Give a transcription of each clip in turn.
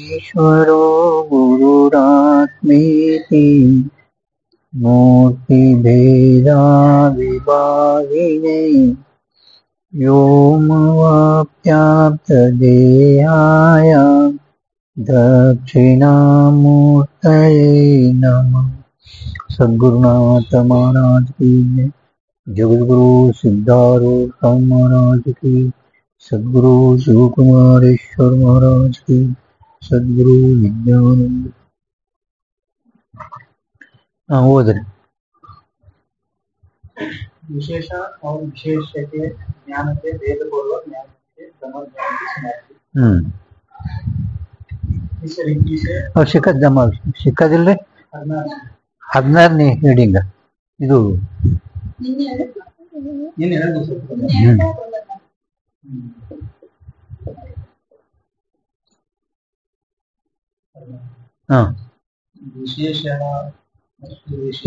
ईश्वरो गुरुरात्मेति मूर्तिभेदाविभागिने व्योमवद्व्याप्तदेहाय दक्षिणामूर्तये नमः। सद्गुरुनाथ महाराज की जय। जगद्गुरु सिद्धारूढ़ महाराज की, सद्गुरु शिवकुमारेश्वर महाराज की, सद्गुरु विद्यानंद। ओद्री विशेष और विशेष के ज्ञान से वेद पूर्वक ज्ञान से समझ ज्ञान की समाप्ति। इस रीति से और ಸಿಕ್ಕದಿಲ್ಲ 16ನೇ ರೀಡಿಂಗ್ ಇದು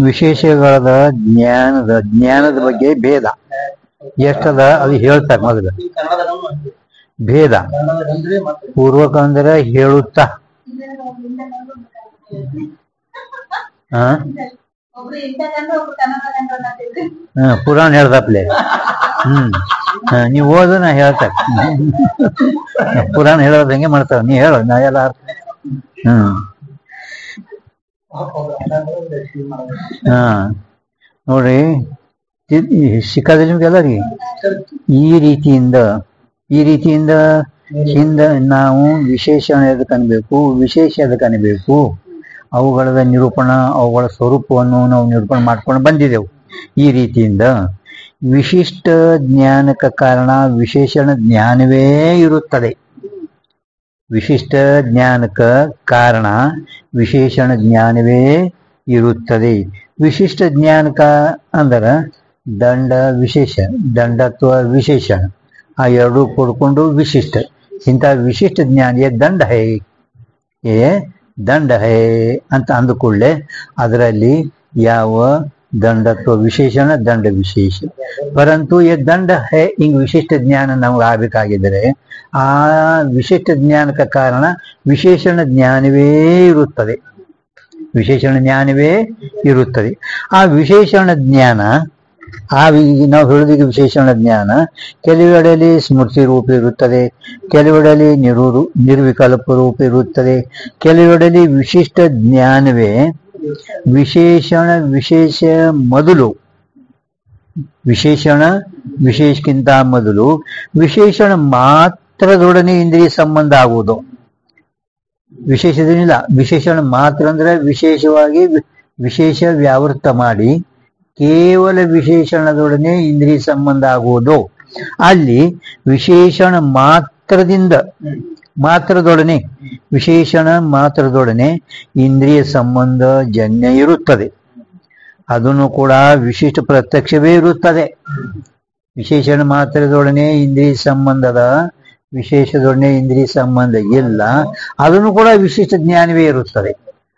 ವಿಶೇಷಗಳದ ಜ್ಞಾನದ ಬಗ್ಗೆ ಭೇದ ಎಷ್ಟದ ಅದು ಹೇಳ್ತಾರೆ ಮೊದಲು. ಭೇದ ಪೂರ್ವಕ ಅಂದ್ರೆ ಹೇಳುತ್ತಾ ಪುರಾಣ ಹೇಳ್ದಪ್ಲೆ. ನೀವು ಓದು ನಾ ಹೇಳ್ತಾರೆ. ಪುರಾಣ ಹೇಳೋದು ಹೆಂಗೆ ಮಾಡ್ತಾವ, ನೀ ಹೇಳೋ ನಾ ಎಲ್ಲ. ನೋಡ್ರಿ ಸಿಕ್ಕದ ನಿಮ್ಗೆಲ್ಲರಿಗೆ ಈ ರೀತಿಯಿಂದ ಹಿಂದ ನಾವು ವಿಶೇಷಣ ಎದಕ್ಕೆ ಅನ್ಬೇಕು, ವಿಶೇಷ ಎದಕ್ಕೆ ಅನ್ಬೇಕು, ಅವುಗಳ ನಿರೂಪಣ, ಅವುಗಳ ಸ್ವರೂಪವನ್ನು ನಾವು ನಿರೂಪಣೆ ಮಾಡ್ಕೊಂಡು ಬಂದಿದ್ದೆವು. ಈ ರೀತಿಯಿಂದ ವಿಶಿಷ್ಟ ಜ್ಞಾನಕ್ಕೆ ಕಾರಣ ವಿಶೇಷಣ ಜ್ಞಾನವೇ ಇರುತ್ತದೆ. ವಿಶಿಷ್ಟ ಜ್ಞಾನಕ್ಕೆ ಕಾರಣ ವಿಶೇಷಣ ಜ್ಞಾನವೇ ಇರುತ್ತದೆ. ವಿಶಿಷ್ಟ ಜ್ಞಾನಕ ಅಂದ್ರೆ ದಂಡ ವಿಶೇಷ, ದಂಡತ್ವ ವಿಶೇಷಣ, ಆ ಎರಡೂ ಕೂಡ್ಕೊಂಡು ವಿಶಿಷ್ಟ. ಇಂಥ ವಿಶಿಷ್ಟ ಜ್ಞಾನ ದಂಡ ಹೇ ಅಂತ ಅಂದುಕೊಳ್ಳೆ ಅದರಲ್ಲಿ ಯಾವ ದಂಡತ್ವ ವಿಶೇಷಣ, ದಂಡ ವಿಶೇಷ. ಪರಂತು ದಂಡ ಹೇ ಹಿಂಗ್ ವಿಶಿಷ್ಟ ಜ್ಞಾನ ನಮ್ಗೆ ಆಗ್ಬೇಕಾಗಿದ್ರೆ ಆ ವಿಶಿಷ್ಟ ಜ್ಞಾನಕ್ಕೆ ಕಾರಣ ವಿಶೇಷಣ ಜ್ಞಾನವೇ ಇರುತ್ತದೆ. ವಿಶೇಷಣ ಜ್ಞಾನವೇ ಇರುತ್ತದೆ. ಆ ವಿಶೇಷಣ ಜ್ಞಾನ ನಾವು ಹೇಳಿದ ವಿಶೇಷಣ ಜ್ಞಾನ ಕೆಲವೆಡೆಯಲ್ಲಿ ಸ್ಮೃತಿ ರೂಪ ಇರುತ್ತದೆ, ಕೆಲವೆಡೆಯಲ್ಲಿ ನಿರ್ವಿಕಲ್ಪ ರೂಪ ಇರುತ್ತದೆ, ಕೆಲವೆಡೆಯಲ್ಲಿ ವಿಶಿಷ್ಟ ಜ್ಞಾನವೇ ವಿಶೇಷ ಮೊದಲು, ವಿಶೇಷಕ್ಕಿಂತ ಮೊದಲು ವಿಶೇಷಣ ಮಾತ್ರದೊಡನೆ ಇಂದ್ರಿಯ ಸಂಬಂಧ ಆಗುವುದು. ವಿಶೇಷದೇನಿಲ್ಲ, ವಿಶೇಷಣ ಮಾತ್ರ ಅಂದ್ರೆ ವಿಶೇಷವಾಗಿ ವಿಶೇಷ ವ್ಯಾವೃತ್ತ ಮಾಡಿ ಕೇವಲ ವಿಶೇಷಣದೊಡನೆ ಇಂದ್ರಿಯ ಸಂಬಂಧ ಆಗುವುದು. ಅಲ್ಲಿ ವಿಶೇಷಣ ಮಾತ್ರದೊಡನೆ ವಿಶೇಷಣ ಮಾತ್ರದೊಡನೆ ಇಂದ್ರಿಯ ಸಂಬಂಧ ಜನ್ಯ ಇರುತ್ತದೆ. ಅದನ್ನು ಕೂಡ ವಿಶಿಷ್ಟ ಪ್ರತ್ಯಕ್ಷವೇ ಇರುತ್ತದೆ. ವಿಶೇಷಣ ಮಾತ್ರದೊಡನೆ ಇಂದ್ರಿಯ ಸಂಬಂಧದ ವಿಶೇಷದೊಡನೆ ಇಂದ್ರಿಯ ಸಂಬಂಧ ಇಲ್ಲ, ಅದನ್ನು ಕೂಡ ವಿಶಿಷ್ಟ ಜ್ಞಾನವೇ ಇರುತ್ತದೆ.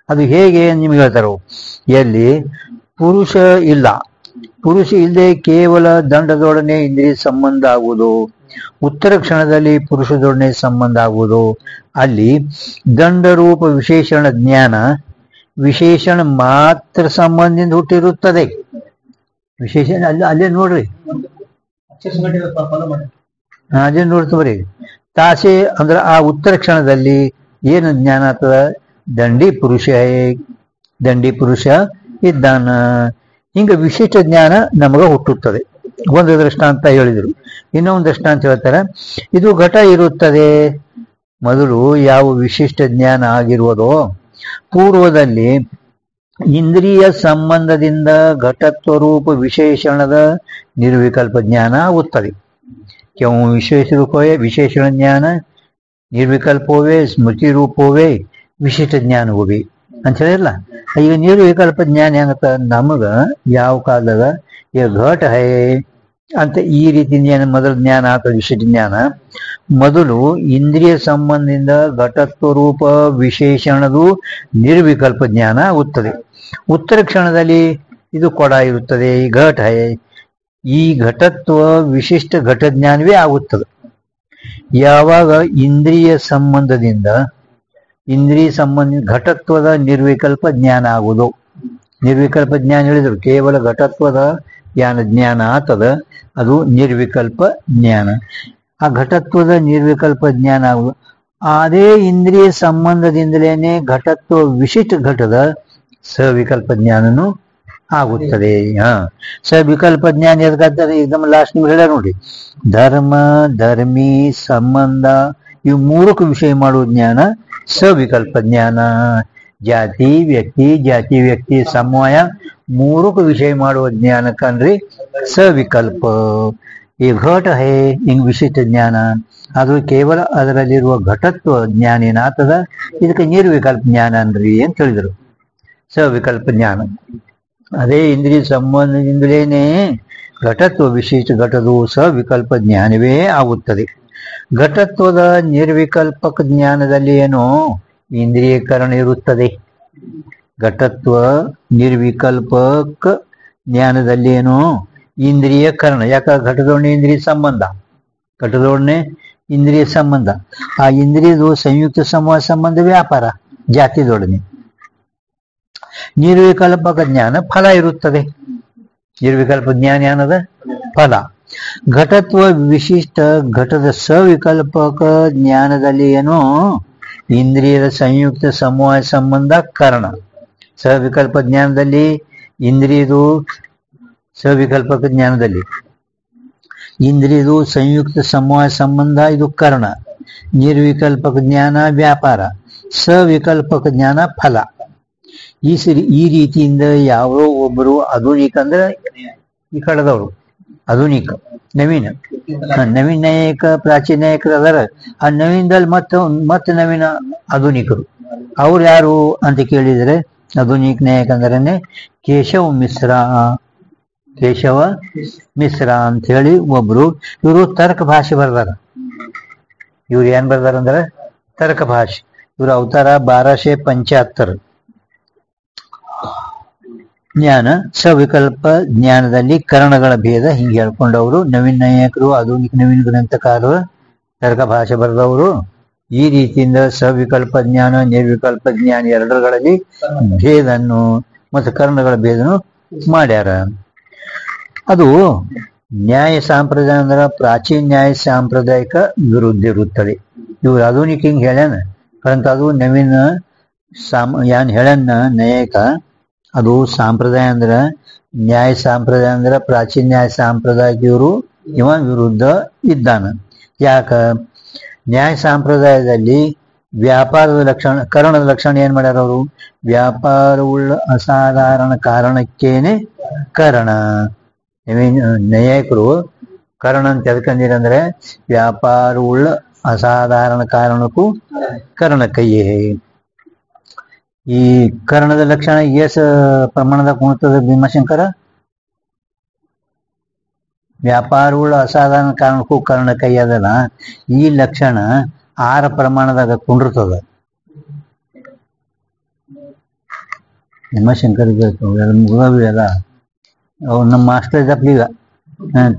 ಅದು ಹೇಗೆ ನಿಮ್ಗೆ ಹೇಳ್ತಾರೋ, ಎಲ್ಲಿ ಪುರುಷ ಇಲ್ಲದೆ ಕೇವಲ ದಂಡದೊಡನೆ ಇಂದ್ರಿಯ ಸಂಬಂಧ ಆಗುವುದು, ಉತ್ತರ ಕ್ಷಣದಲ್ಲಿ ಪುರುಷದೊಡನೆ ಸಂಬಂಧ ಆಗುವುದು. ಅಲ್ಲಿ ದಂಡರೂಪ ವಿಶೇಷಣ ಜ್ಞಾನ ವಿಶೇಷಣ ಮಾತ್ರ ಸಂಬಂಧದಿಂದ ಹುಟ್ಟಿರುತ್ತದೆ. ವಿಶೇಷಣ ಅಲ್ಲೇ ನೋಡ್ರಿ, ಅದೇ ನೋಡ್ತೀವ್ರಿ. ತಾಸೆ ಅಂದ್ರೆ ಆ ಉತ್ತರ ಕ್ಷಣದಲ್ಲಿ ಏನು ಜ್ಞಾನ ಆಗ್ತದ, ದಂಡಿ ಪುರುಷ ಇದ್ದಾನ. ಹಿಂಗ ವಿಶಿಷ್ಟ ಜ್ಞಾನ ನಮಗ ಹುಟ್ಟುತ್ತದೆ. ಒಂದು ದೃಷ್ಟಾಂತ ಹೇಳಿದರು. ಇನ್ನೊಂದು ದೃಷ್ಟಾಂತ ಹೇಳ್ತಾರೆ, ಇದು ಘಟ ಇರುತ್ತದೆ. ಮೊದಲು ಯಾವ ವಿಶಿಷ್ಟ ಜ್ಞಾನ ಆಗಿರುವುದೋ ಪೂರ್ವದಲ್ಲಿ ಇಂದ್ರಿಯ ಸಂಬಂಧದಿಂದ ಘಟತ್ವರೂಪ ವಿಶೇಷಣದ ನಿರ್ವಿಕಲ್ಪ ಜ್ಞಾನ ಆಗುತ್ತದೆ. ಕೆಲವು ವಿಶೇಷ ರೂಪವೇ ವಿಶೇಷಣ ಜ್ಞಾನ, ನಿರ್ವಿಕಲ್ಪವೇ ಸ್ಮೃತಿ ರೂಪವೇ ವಿಶಿಷ್ಟ ಜ್ಞಾನವೇ ಅಂತ ಹೇಳಿರಲ್ಲ. ಈಗ ನಿರ್ವಿಕಲ್ಪ ಜ್ಞಾನ ಹೆಂಗತ್ತ ನಮಗ ಯಾವ ಕಾಲದಾಗ ಘಟ ಹೇ ಅಂತ ಈ ರೀತಿ ಜ್ಞಾನ ಮೊದಲು ಜ್ಞಾನ ಆಗ್ತದೆ. ವಿಶಿಷ್ಟ ಜ್ಞಾನ ಮೊದಲು ಇಂದ್ರಿಯ ಸಂಬಂಧದಿಂದ ಘಟತ್ವ ರೂಪ ವಿಶೇಷಣದು ನಿರ್ವಿಕಲ್ಪ ಜ್ಞಾನ ಆಗುತ್ತದೆ. ಉತ್ತರ ಕ್ಷಣದಲ್ಲಿ ಇದು ಕೊಡ ಇರುತ್ತದೆ, ಈ ಘಟ ಹೇ, ಈ ಘಟತ್ವ ವಿಶಿಷ್ಟ ಘಟ ಜ್ಞಾನವೇ ಆಗುತ್ತದೆ. ಯಾವಾಗ ಇಂದ್ರಿಯ ಸಂಬಂಧ ಘಟತ್ವದ ನಿರ್ವಿಕಲ್ಪ ಜ್ಞಾನ ಆಗುವುದು. ನಿರ್ವಿಕಲ್ಪ ಜ್ಞಾನ ಹೇಳಿದ್ರು ಕೇವಲ ಘಟತ್ವದ ಜ್ಞಾನ ಆತದ, ಅದು ನಿರ್ವಿಕಲ್ಪ ಜ್ಞಾನ. ಆ ಘಟತ್ವದ ನಿರ್ವಿಕಲ್ಪ ಜ್ಞಾನ ಆಗುವುದು. ಅದೇ ಇಂದ್ರಿಯ ಸಂಬಂಧದಿಂದಲೇನೆ ಘಟತ್ವ ವಿಶಿಷ್ಟ ಘಟದ ಸವಿಕಲ್ಪ ಜ್ಞಾನನು ಆಗುತ್ತದೆ. ಸವಿಕಲ್ಪ ಜ್ಞಾನ ಎದಕ್ಕಾಗ್ತದೆ? ಇದಮ್ಮ ಲಾಸ್ಟ್ ನೀವು ಹೇಳ ನೋಡಿ, ಧರ್ಮ ಧರ್ಮಿ ಸಂಬಂಧ ಇವು ಮೂರಕ್ಕೂ ವಿಷಯ ಮಾಡುವ ಜ್ಞಾನ ಸವಿಕಲ್ಪ ಜ್ಞಾನ. ಜಾತಿ ವ್ಯಕ್ತಿ ಸಮವಾಯ ಮೂರಕ್ಕೂ ವಿಷಯ ಮಾಡುವ ಜ್ಞಾನ ಕನ್ರಿ ಸವಿಕಲ್ಪ. ಈ ಘಟ ಹೇ ಹಿಂಗ್ ವಿಶಿಷ್ಟ ಜ್ಞಾನ, ಅದು ಕೇವಲ ಅದರಲ್ಲಿರುವ ಘಟತ್ವ ಜ್ಞಾನ ಏನಾಗ್ತದ, ಇದಕ್ಕೆ ನಿರ್ವಿಕಲ್ಪ ಜ್ಞಾನ ಅನ್ರಿ ಅಂತ ಹೇಳಿದರು. ಸವಿಕಲ್ಪ ಜ್ಞಾನ ಅದೇ ಇಂದ್ರಿಯ ಸಂಬಂಧದಿಂದಲೇನೆ ಘಟತ್ವ ವಿಶಿಷ್ಟ ಘಟದು ಸವಿಕಲ್ಪ ಜ್ಞಾನವೇ ಆಗುತ್ತದೆ. ಘಟತ್ವದ ನಿರ್ವಿಕಲ್ಪಕ ಜ್ಞಾನದಲ್ಲಿ ಏನೋ ಇಂದ್ರಿಯೀಕರಣ ಇರುತ್ತದೆ. ಘಟತ್ವ ನಿರ್ವಿಕಲ್ಪಕ ಜ್ಞಾನದಲ್ಲಿ ಏನೋ ಇಂದ್ರಿಯಕರಣ. ಯಾಕ? ಘಟದೊಡನೆ ಇಂದ್ರಿಯ ಸಂಬಂಧ. ಆ ಇಂದ್ರಿಯದು ಸಂಯುಕ್ತ ಸಮೂಹ ಸಂಬಂಧ ವ್ಯಾಪಾರ ಜಾತಿದೊಡನೆ. ನಿರ್ವಿಕಲ್ಪಕ ಜ್ಞಾನ ಫಲ ಇರುತ್ತದೆ. ನಿರ್ವಿಕಲ್ಪ ಜ್ಞಾನ ಏನದ? ಫಲ. ಘಟತ್ವ ವಿಶಿಷ್ಟ ಘಟದ ಸವಿಕಲ್ಪಕ ಜ್ಞಾನದಲ್ಲಿ ಏನೋ ಇಂದ್ರಿಯದ ಸಂಯುಕ್ತ ಸಮೂಹ ಸಂಬಂಧ ಕಾರಣ. ಸವಿಕಲ್ಪ ಜ್ಞಾನದಲ್ಲಿ ಇಂದ್ರಿಯದು ಸವಿಕಲ್ಪಕ ಜ್ಞಾನದಲ್ಲಿ ಇಂದ್ರಿಯದು ಸಂಯುಕ್ತ ಸಮೂಹ ಸಂಬಂಧ ಇದು ಕಾರಣ. ನಿರ್ವಿಕಲ್ಪಕ ಜ್ಞಾನ ವ್ಯಾಪಾರ, ಸವಿಕಲ್ಪಕ ಜ್ಞಾನ ಫಲ. ಈ ರೀತಿಯಿಂದ ಯಾರೋ ಒಬ್ಬರು ಆಧುನಿಕ ಅಂದ್ರೆ ಈ ಕಳೆದವರು ಆಧುನಿಕ ನವೀನ ನಾಯಕ ಪ್ರಾಚೀನ ನಾಯಕರು ಅದರ. ಆ ನವೀನದಲ್ಲಿ ಮತ್ತೆ ನವೀನ ಆಧುನಿಕರು. ಅವ್ರು ಯಾರು ಅಂತ ಕೇಳಿದರೆ ಆಧುನಿಕ ನಾಯಕ ಅಂದ್ರೆ ಕೇಶವ ಮಿಶ್ರ ಅಂತ ಹೇಳಿ ಒಬ್ರು. ಇವರು ತರ್ಕ ಭಾಷೆ ಬರ್ದಾರ. ಇವ್ರು ಏನ್ ಬರ್ದಾರ ಅಂದ್ರೆ ತರ್ಕ ಭಾಷೆ. ಇವ್ರ ಅವತಾರ 1275. ಜ್ಞಾನ ಸವಿಕಲ್ಪ ಜ್ಞಾನದಲ್ಲಿ ಕರಣಗಳ ಭೇದ ಹಿಂಗೆ ಹೇಳ್ಕೊಂಡವರು ನವೀನ ನಾಯಕರು, ಆಧುನಿಕ ನವೀನ ಗ್ರಂಥಕಾರರು, ತರ್ಕ ಭಾಷೆ ಬರೆದವರು. ಈ ರೀತಿಯಿಂದ ಸವಿಕಲ್ಪ ಜ್ಞಾನ ನಿರ್ವಿಕಲ್ಪ ಜ್ಞಾನ ಎರಡರಲ್ಲಿ ಭೇದನ್ನು ಮತ್ತು ಕರ್ಣಗಳ ಭೇದನು ಮಾಡ್ಯಾರ. ಅದು ನ್ಯಾಯ ಸಂಪ್ರದಾಯ ಅಂದ್ರೆ ಪ್ರಾಚೀನ ನ್ಯಾಯ ಸಾಂಪ್ರದಾಯಿಕ ವಿರುದ್ಧ ಇರುತ್ತದೆ. ಇವ್ರು ಆಧುನಿಕ ಹಿಂಗೆ ಹೇಳ್ಯಾನ, ಪರಂತು ಅದು ನವೀನ ಏನ್ ಹೇಳ್ಯಾನ ನಾಯಕ, ಅದು ಸಂಪ್ರದಾಯ ಅಂದ್ರ ನ್ಯಾಯ ಸಂಪ್ರದಾಯ ಅಂದ್ರ ಪ್ರಾಚೀನ ನ್ಯಾಯ ಸಂಪ್ರದಾಯಕ್ಕೆ ಇವ ವಿರುದ್ಧ ಇದ್ದಾನ. ಯಾಕ? ನ್ಯಾಯ ಸಂಪ್ರದಾಯದಲ್ಲಿ ವ್ಯಾಪಾರದ ಲಕ್ಷಣ, ಕರಣದ ಲಕ್ಷಣ ಏನ್ ಮಾಡ್ಯಾರ ಅವರು? ವ್ಯಾಪಾರವುಳ್ಳ ಅಸಾಧಾರಣ ಕಾರಣಕ್ಕೇನೆ ಕರಣ. ನ್ಯಾಯಿಕರು ಕರಣ ಅಂತ ಎದಕಂದಿರಂದ್ರೆ ವ್ಯಾಪಾರವುಳ್ಳ ಅಸಾಧಾರಣ ಕಾರಣಕ್ಕೂ ಕರಣಕ್ಕಯ್ಯೇ. ಈ ಕರ್ಣದ ಲಕ್ಷಣ ಪ್ರಮಾಣದಾಗ ಕುಣಿತದ ಭೀಮಶಂಕರ? ವ್ಯಾಪಾರವುಳ್ಳ ಅಸಾಧಾರಣ ಕಾರಣಕ್ಕೂ ಕರ್ಣ ಕೈ ಅದಲ್ಲ, ಈ ಲಕ್ಷಣ 6 ಪ್ರಮಾಣದಾಗ ಕುಂಡಿರ್ತದ. ಭೀಮಶಂಕರ ಮುಗಿದ ಅವ್ರು ನಮ್ಮ ಮಾಸ್ಟರ್ ಇದ್ದಪ್ಪ. ಈಗ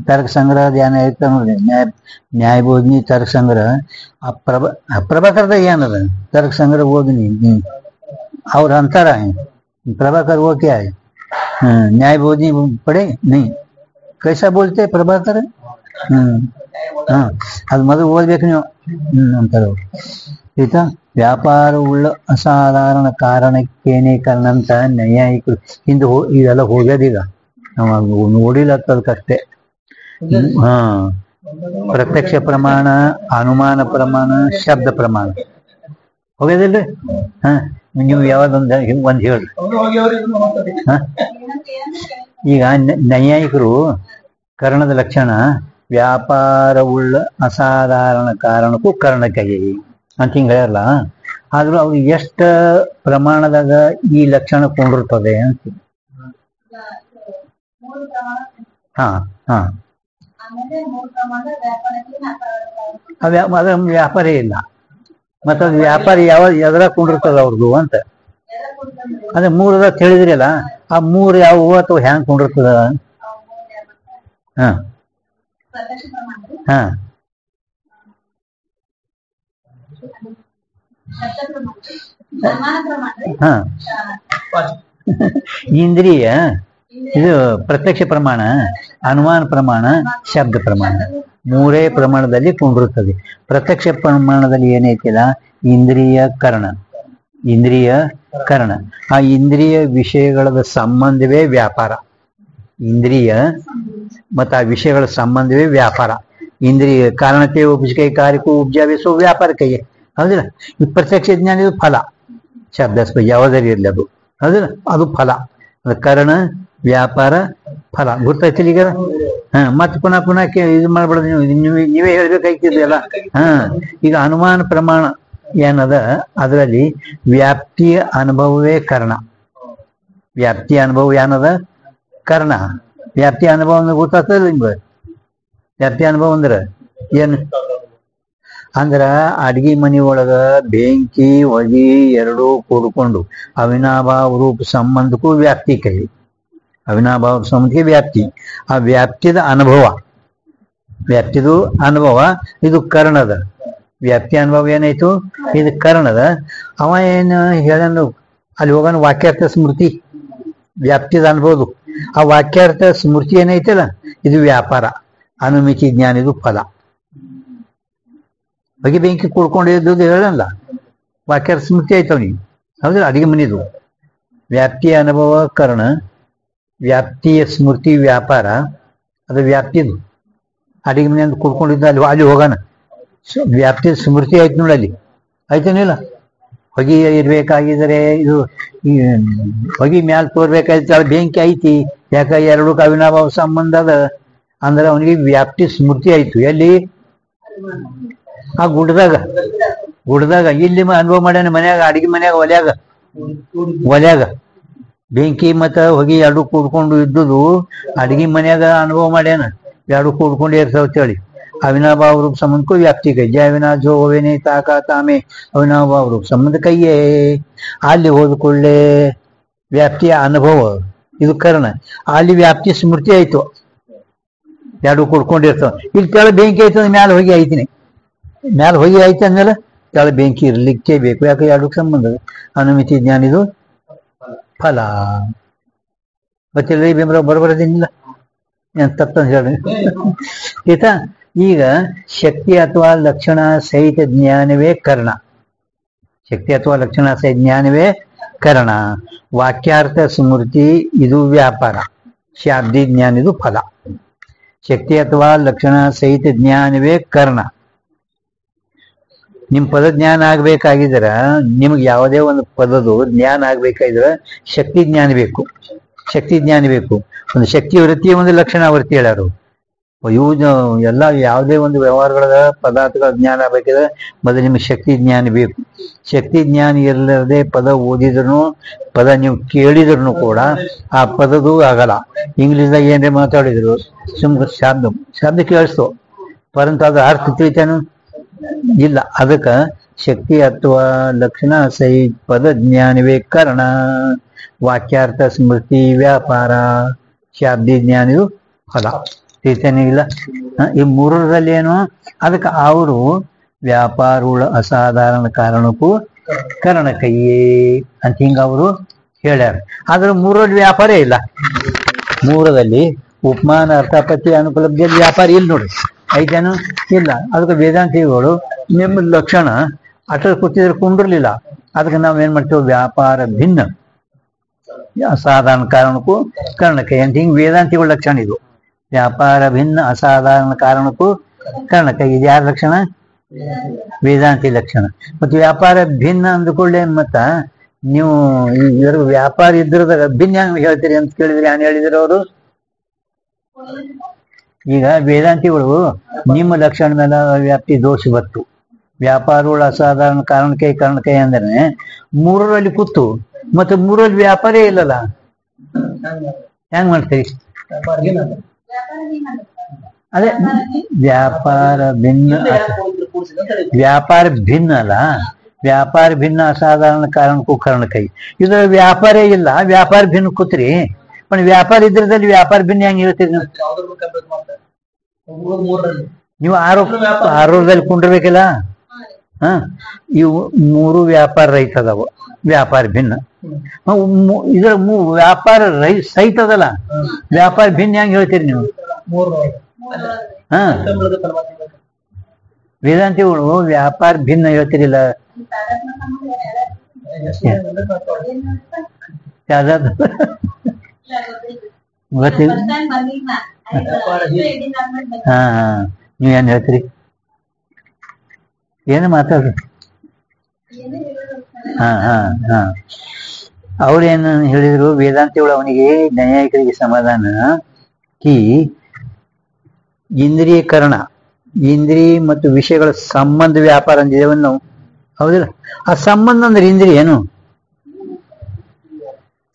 ತರ್ಕ ಸಂಗ್ರಹ ಧ್ಯಾನ ಇರ್ತ ನೋಡ್ರಿ, ನ್ಯಾಯಬೋಧಿನಿ ತರ್ಕ ಸಂಗ್ರಹ. ಪ್ರಭಾಕರದ ಏನದ ತರ್ಕ ಸಂಗ್ರಹ ಬೋಧಿನಿ. ಅವ್ರ ಅಂತಾರ प्रभाकर वो क्या है? न्याय बोधनी पढ़े नहीं, कैसा बोलते प्रभाकर? हाँ ಅದು ಮೊದಲು ಓದ್ಬೇಕು ನೀವು ಅಂತಾರೆ. ಆಯ್ತಾ? ವ್ಯಾಪಾರ ಉಳ್ಳ ಅಸಾಧಾರಣ ಕಾರಣಕ್ಕೇನೆ ಕಾರಣ ಅಂತ ನ್ಯಾಯಿಕರು ಹಿಂದೆ ಇದೆಲ್ಲ ಹೋಗ್ಯದೀಗ ನಾವು ನೋಡಿಲ್ಲತ್ತದಕ್ಕಷ್ಟೇ. ಪ್ರತ್ಯಕ್ಷ ಪ್ರಮಾಣ, ಅನುಮಾನ ಪ್ರಮಾಣ, ಶಬ್ದ ಪ್ರಮಾಣ ಹೋಗ್ಯದಿಲ್ರಿ? ನೀವು ಯಾವ್ದೊಂದು ಹೇಳ್ರಿ. ಈಗ ನೈಯಾಯಿಕರು ಕರ್ಣದ ಲಕ್ಷಣ ವ್ಯಾಪಾರವುಳ್ಳ ಅಸಾಧಾರಣ ಕಾರಣಕ್ಕೂ ಕರ್ಣಕೈ ಅಂತ ಹಿಂಗೆ ಹೇಳಲ್ಲ. ಆದ್ರೂ ಅವ್ರು ಎಷ್ಟು ಪ್ರಮಾಣದಾಗ ಈ ಲಕ್ಷಣ ಕೊಂಡಿರ್ತದೆ ಅಂತ. ಅದ ವ್ಯಾಪಾರೇ ಇಲ್ಲ. ಮತ್ತ ಅದು ವ್ಯಾಪಾರಿ ಎದ್ರ ಕೊಂಡಿರ್ತದ ಅವ್ರದ್ದು ಅಂತ. ಅದೇ 3 ಹೇಳಿದ್ರಿ ಅಲ್ಲ, ಆ 3 ಯಾವ ಅಥವಾ ಹ್ಯಾಂಗ್ ಕೊಂಡಿರ್ತದ? ಹಾ ಇಂದ್ರಿಯ ಇದು ಪ್ರತ್ಯಕ್ಷ ಪ್ರಮಾಣ, ಅನುಮಾನ ಪ್ರಮಾಣ, ಶಬ್ದ ಪ್ರಮಾಣ, ಮೂರೇ ಪ್ರಮಾಣದಲ್ಲಿ ಕುಂಡಿರುತ್ತದೆ. ಪ್ರತ್ಯಕ್ಷ ಪ್ರಮಾಣದಲ್ಲಿ ಏನೈತಿಲ್ಲ, ಇಂದ್ರಿಯ ಕರಣ. ಇಂದ್ರಿಯ ಕರಣ, ಆ ಇಂದ್ರಿಯ ವಿಷಯಗಳ ಸಂಬಂಧವೇ ವ್ಯಾಪಾರ. ಇಂದ್ರಿಯ ಮತ್ತು ಆ ವಿಷಯಗಳ ಸಂಬಂಧವೇ ವ್ಯಾಪಾರ. ಇಂದ್ರಿಯ ಕಾರಣತೆ ಉಪಜಕೈ ಕಾರ್ಯಕ್ಕೂ ಉಪಜಾವಿಸೋ ವ್ಯಾಪಾರಕ್ಕೆ ಹೌದಿಲ್ಲ. ಈ ಪ್ರತ್ಯಕ್ಷ ಜ್ಞಾನ ಇದು ಫಲ, ಶಬ್ದಾಸ್ಪದ ಯಾವುದೇ ಇರಲಿ ಅದು ಹೌದಿಲ್ಲ, ಅದು ಫಲ. ಕರಣ ವ್ಯಾಪಾರ ಫಲ ಗೊತ್ತಾಯ್ತಿಲ್ಲ ಈಗ. ಮತ್ತೆ ಪುನಃ ಇದು ಮಾಡ್ಬಿಡೋದು, ನೀವೇ ಹೇಳ್ಬೇಕಾಗ್ತಿದೆಯಲ್ಲ. ಈಗ ಅನುಮಾನ ಪ್ರಮಾಣ ಏನದ, ಅದರಲ್ಲಿ ವ್ಯಾಪ್ತಿಯ ಅನುಭವವೇ ಕರ್ಣ. ವ್ಯಾಪ್ತಿಯ ಅನುಭವ ಏನದ, ಕರ್ಣ. ವ್ಯಾಪ್ತಿಯ ಅನುಭವ ಅಂದ್ರೆ ಗೊತ್ತಾಗ್ತದೆ ನಿಮ್ಗೆ. ವ್ಯಾಪ್ತಿಯ ಅನುಭವ ಅಂದ್ರೆ ಏನು ಅಂದ್ರ, ಅಡ್ಗಿ ಮನಿ ಒಳಗ ಬೆಂಕಿ ಹೊಗಿ ಎರಡೂ ಕೂಡ್ಕೊಂಡು ಅವಿನಾಭಾವ ರೂಪ ಸಂಬಂಧಕ್ಕೂ ವ್ಯಾಪ್ತಿ ಕೈ. ಅವಿನಾಭಾವ ಸಂಬಂಧಕ್ಕೆ ವ್ಯಾಪ್ತಿ, ಆ ವ್ಯಾಪ್ತಿದ ಅನುಭವ, ವ್ಯಾಪ್ತಿದು ಅನುಭವ ಇದು ಕರ್ಣದ. ವ್ಯಾಪ್ತಿ ಅನುಭವ ಏನಾಯ್ತು, ಇದು ಕರ್ಣದ. ಅವ ಏನು ಹೇಳನು ಅಲ್ಲಿ ಹೋಗೋಣ, ವಾಕ್ಯಾರ್ಥ ಸ್ಮೃತಿ ವ್ಯಾಪ್ತಿದ ಅನುಭವದು. ಆ ವಾಕ್ಯಾರ್ಥ ಸ್ಮೃತಿ ಏನೈತಲ್ಲ ಇದು ವ್ಯಾಪಾರ. ಅನುಮಿತಿ ಜ್ಞಾನ ಇದು ಫಲ. ಹೊಗೆ ಬೆಂಕಿ ಕೂಡ್ಕೊಂಡಿದ್ದು ಹೇಳಲ್ಲ, ವಾಕ್ಯಾರ್ಥ ಸ್ಮೃತಿ ಆಯ್ತವನಿಗೆ ಹೌದಿಲ್ಲ. ಅಡಿಗೆ ಮನಿದು ವ್ಯಾಪ್ತಿಯ ಅನುಭವ ಕರ್ಣ, ವ್ಯಾಪ್ತಿಯ ಸ್ಮೃತಿ ವ್ಯಾಪಾರ, ಅದು ವ್ಯಾಪ್ತಿದು. ಅಡಿಗೆ ಮನೆ ಅಂತ ಕೂಡ್ಕೊಂಡಿದ್ದ ಅಲ್ಲಿ ಹೋಗೋಣ, ವ್ಯಾಪ್ತಿಯ ಸ್ಮೃತಿ ಆಯ್ತು ನೋಡಿ, ಅಲ್ಲಿ ಆಯ್ತೇನಿಲ್ಲ. ಹೊಗೆ ಇರ್ಬೇಕಾಗಿದ್ರೆ ಇದು ಈ ಹೊಗೆ ಮ್ಯಾಲ ತೋರ್ಬೇಕಾಯ್ತು, ಅಲ್ಲಿ ಬೆಂಕಿ ಐತಿ, ಯಾಕ ಎರಡು ಅವಿನಾಭಾವ ಸಂಬಂಧ ಅದ ಅಂದ್ರೆ ಅವನಿಗೆ ವ್ಯಾಪ್ತಿ ಸ್ಮೃತಿ ಆಯ್ತು. ಎಲ್ಲಿ, ಆ ಗುಡ್ದಾಗ ಇಲ್ಲಿ ಅನುಭವ ಮಾಡ್ಯಾನ, ಮನ್ಯಾಗ ಅಡಿಗೆ ಮನ್ಯಾಗ ಒಲ್ಯಾಗ ಬೆಂಕಿ ಮತ್ತ ಹೊಗೆ ಎರಡು ಕೂಡ್ಕೊಂಡು ಇದ್ದುದು ಅಡಿಗೆ ಮನ್ಯಾಗ ಅನುಭವ ಮಾಡ್ಯಾನ. ಎರಡು ಕೂಡ್ಕೊಂಡು ಇರ್ತಾವತ್ತೇಳಿ ಅವಿನಾಭಾವ ರೂಪ ಸಂಬಂಧಕ್ಕೂ ವ್ಯಾಪ್ತಿ ಕೈ. ಜಯವಿನಾ ಜೋ ಹೋವೇನೆ ತಾಕ ತಾಮೆ ಅವಿನಾಭಾವ ರೂಪ ಸಂಬಂಧ ಕೈಯೇ. ಅಲ್ಲಿ ಹೋದ್ಕೊಳ್ಳೆ ವ್ಯಾಪ್ತಿಯ ಅನುಭವ ಇದು ಕರ್ಣ, ಅಲ್ಲಿ ವ್ಯಾಪ್ತಿ ಸ್ಮೃತಿ ಆಯ್ತು, ಎರಡು ಕೂಡ್ಕೊಂಡಿರ್ತಾವ. ಇಲ್ಲಿ ಕೆಳ ಬೆಂಕಿ ಆಯ್ತು ಅಂದ್ರೆ ಮ್ಯಾಲ ಹೊಗೆ ಐತಿನಿ, ಮ್ಯಾಲ ಹೊಗೆ ಆಯ್ತು ಅಂದ್ಮೇಲೆ ಕೆಳ ಬೆಂಕಿ ಇರ್ಲಿಕ್ಕೆ ಬೇಕು. ಯಾಕೆ ಎರಡಕ್ಕೆ ಸಂಬಂಧ. ಅನುಮಿತಿ ಜ್ಞಾನ ಇದು ಫಲ. ಮತ್ತೆ ಬಿಂಬ್ರ ಬರಬರದಿಲ್ಲ ತಪ್ಪಂತ ಹೇಳಿ ಆಯ್ತಾ. ಈಗ ಶಕ್ತಿ ಅಥವಾ ಲಕ್ಷಣ ಸಹಿತ ಜ್ಞಾನವೇ ಕರ್ಣ. ಶಕ್ತಿ ಅಥವಾ ಲಕ್ಷಣ ಸಹಿತ ಜ್ಞಾನವೇ ಕರ್ಣ. ವಾಕ್ಯಾರ್ಥ ಸ್ಮೃತಿ ಇದು ವ್ಯಾಪಾರ, ಶಾಬ್ದಿ ಜ್ಞಾನ ಇದು ಫಲ. ಶಕ್ತಿ ಅಥವಾ ಲಕ್ಷಣ ಸಹಿತ ಜ್ಞಾನವೇ ಕರ್ಣ. ನಿಮ್ ಪದ ಜ್ಞಾನ ಆಗ್ಬೇಕಾಗಿದ್ರ, ನಿಮ್ಗೆ ಯಾವುದೇ ಒಂದು ಪದದು ಜ್ಞಾನ ಆಗ್ಬೇಕಾಗಿದ್ರ ಶಕ್ತಿ ಜ್ಞಾನ ಬೇಕು. ಶಕ್ತಿ ಜ್ಞಾನ ಬೇಕು. ಒಂದು ಶಕ್ತಿ ವೃತ್ತಿ, ಒಂದು ಲಕ್ಷಣ ವೃತ್ತಿ ಹೇಳ್ಯಾರು. ಇವು ಎಲ್ಲ ಯಾವುದೇ ಒಂದು ವ್ಯವಹಾರಗಳ ಪದಾರ್ಥಗಳ ಜ್ಞಾನ ಆಗ್ಬೇಕಿದ್ರೆ ಮೊದಲು ನಿಮ್ಗೆ ಶಕ್ತಿ ಜ್ಞಾನ ಬೇಕು. ಶಕ್ತಿ ಜ್ಞಾನ ಇರಲಾರದೆ ಪದ ಓದಿದ್ರು, ಪದ ನೀವು ಕೇಳಿದ್ರು ಕೂಡ ಆ ಪದದು ಆಗಲ್ಲ. ಇಂಗ್ಲೀಷ್ದಾಗ ಏನ್ರಿ ಮಾತಾಡಿದ್ರು ಶಬ್ದ ಕೇಳಿಸ್ತು, ಪರಂತು ಅದ್ರ ಅರ್ಥ ತಿಳಿತಾನು ಇಲ್ಲ. ಅದಕ್ಕೆ ಶಕ್ತಿ ಅಥವಾ ಲಕ್ಷಣ ಸಹಿತ ಪದ ಜ್ಞಾನವೇ ಕರ್ಣ. ವಾಕ್ಯಾರ್ಥ ಸ್ಮೃತಿ ವ್ಯಾಪಾರ, ಶಾಬ್ದಿ ಜ್ಞಾನ ಇದು ಫಲ. ತಿಳಿತಾನೆ ಇಲ್ಲ. ಈ ಮೂರರಲ್ಲಿ ಏನು, ಅದಕ್ಕೆ ಅವರು ವ್ಯಾಪಾರವುಳ ಅಸಾಧಾರಣ ಕಾರಣಕ್ಕೂ ಕರ್ಣ ಕೈಯೇ ಅಂತ ಹಿಂಗ ಅವರು ಹೇಳ್ಯಾರ. ಆದ್ರೆ ಮೂರಲ್ಲಿ ವ್ಯಾಪಾರೇ ಇಲ್ಲ. ಮೂರದಲ್ಲಿ ಉಪಮಾನ ಅರ್ಥಾಪತ್ತಿ ಅನುಪಲಬ್ಧಿಯಲ್ಲಿ ವ್ಯಾಪಾರ ಇಲ್ಲ ನೋಡ್ರಿ, ಐತೇನು ಇಲ್ಲ. ಅದಕ್ಕೆ ವೇದಾಂತಿಗಳು ನಿಮ್ಮ ಲಕ್ಷಣ ಅಟಲ್ ಕೂತಿದ್ರೆ ಕುಂಡಿರ್ಲಿಲ್ಲ. ಅದಕ್ಕೆ ನಾವೇನ್ ಮಾಡ್ತೇವೆ, ವ್ಯಾಪಾರ ಭಿನ್ನ ಅಸಾಧಾರಣ ಕಾರಣಕ್ಕೂ ಕರ್ಣಕೈ ಅಂತ ಹಿಂಗ್ ವೇದಾಂತಿಗಳ ಲಕ್ಷಣ ಇದು. ವ್ಯಾಪಾರ ಭಿನ್ನ ಅಸಾಧಾರಣ ಕಾರಣಕ್ಕೂ ಕರ್ಣಕೈ, ಇದು ಯಾರ ಲಕ್ಷಣ, ವೇದಾಂತಿ ಲಕ್ಷಣ. ಮತ್ತು ವ್ಯಾಪಾರ ಭಿನ್ನ ಅಂದ್ಕೊಳ್ಳೆ, ಮತ್ತ ನೀವು ಇವ್ರಿಗೆ ವ್ಯಾಪಾರ ಇದ್ರದಾಗ ಭಿನ್ನ ಹೇಳ್ತೀರಿ ಅಂತ ಕೇಳಿದ್ರೆ ಏನ್ ಹೇಳಿದ್ರು ಅವರು. ಈಗ ವೇದಾಂತಿಗಳು ನಿಮ್ಮ ಲಕ್ಷಣ ಮೇಲೆ ವ್ಯಾಪ್ತಿ ದೋಷ ಬತ್ತು. ವ್ಯಾಪಾರಗಳು ಅಸಾಧಾರಣ ಕರ್ಣಕೈ ಅಂದ್ರೆ ಮೂರರಲ್ಲಿ ಕೂತು ಮತ್ತೆ ಮೂರಲ್ಲಿ ವ್ಯಾಪಾರೇ ಇಲ್ಲಲ್ಲ, ಹೆಂಗ್ ಮಾಡ್ತೀರಿ? ಅದೇ ವ್ಯಾಪಾರ ಭಿನ್ನ, ವ್ಯಾಪಾರ ಭಿನ್ನ ಅಲ್ಲ, ವ್ಯಾಪಾರ ಭಿನ್ನ ಅಸಾಧಾರಣ ಕಾರಣಕ್ಕೂ ಕರ್ಣಕೈ. ಇದು ವ್ಯಾಪಾರೇ ಇಲ್ಲ, ವ್ಯಾಪಾರ ಭಿನ್ನ ಕೂತ್ರಿ. पण ವ್ಯಾಪಾರ ಇದ್ರದಲ್ಲಿ ವ್ಯಾಪಾರ ಭಿನ್ನ ಹೆಂಗ್ ಹೇಳ್ತೀರಿ ನೀವು? ಆರೋಪದಲ್ಲಿ ಕುಂಡಿರ್ಬೇಕಿಲ್ಲ. ಹ ಇವು ಮೂರು ವ್ಯಾಪಾರ ರಹಿತ ಅದಾವ, ವ್ಯಾಪಾರ ಭಿನ್ನ. ಇದ್ರ ವ್ಯಾಪಾರ ಸಹಿತ ಅದಲ್ಲ, ವ್ಯಾಪಾರ ಭಿನ್ನ ಹೆಂಗ್ ಹೇಳ್ತೀರಿ ನೀವು? ಹಾ ವೇದಾಂತಿಗಳು ವ್ಯಾಪಾರ ಭಿನ್ನ ಹೇಳ್ತಿರಿಲ್ಲ. ಗೊತ್ತಿಲ್ಲ. ಹಾ ಹಾ ನೀವೇನ್ ಹೇಳ್ತೀರಿ? ಏನು ಮಾತಾಡ್ರಿ. ಹಾ ಹಾ ಹಾ ಅವ್ರೇನು ಹೇಳಿದ್ರು ವೇದಾಂತಿಗಳು ಅವನಿಗೆ ನ್ಯಾಯಿಕರಿಗೆ ಸಮಾಧಾನ ಕಿ ಇಂದ್ರಿಯೀಕರಣ, ಇಂದ್ರಿಯ ಮತ್ತು ವಿಷಯಗಳ ಸಂಬಂಧ ವ್ಯಾಪಾರ ಅಂದಿದ್ದೇವನ್ನ ನಾವು, ಹೌದಿಲ್ಲ? ಆ ಸಂಬಂಧ ಅಂದ್ರೆ ಇಂದ್ರಿಯ ಏನು?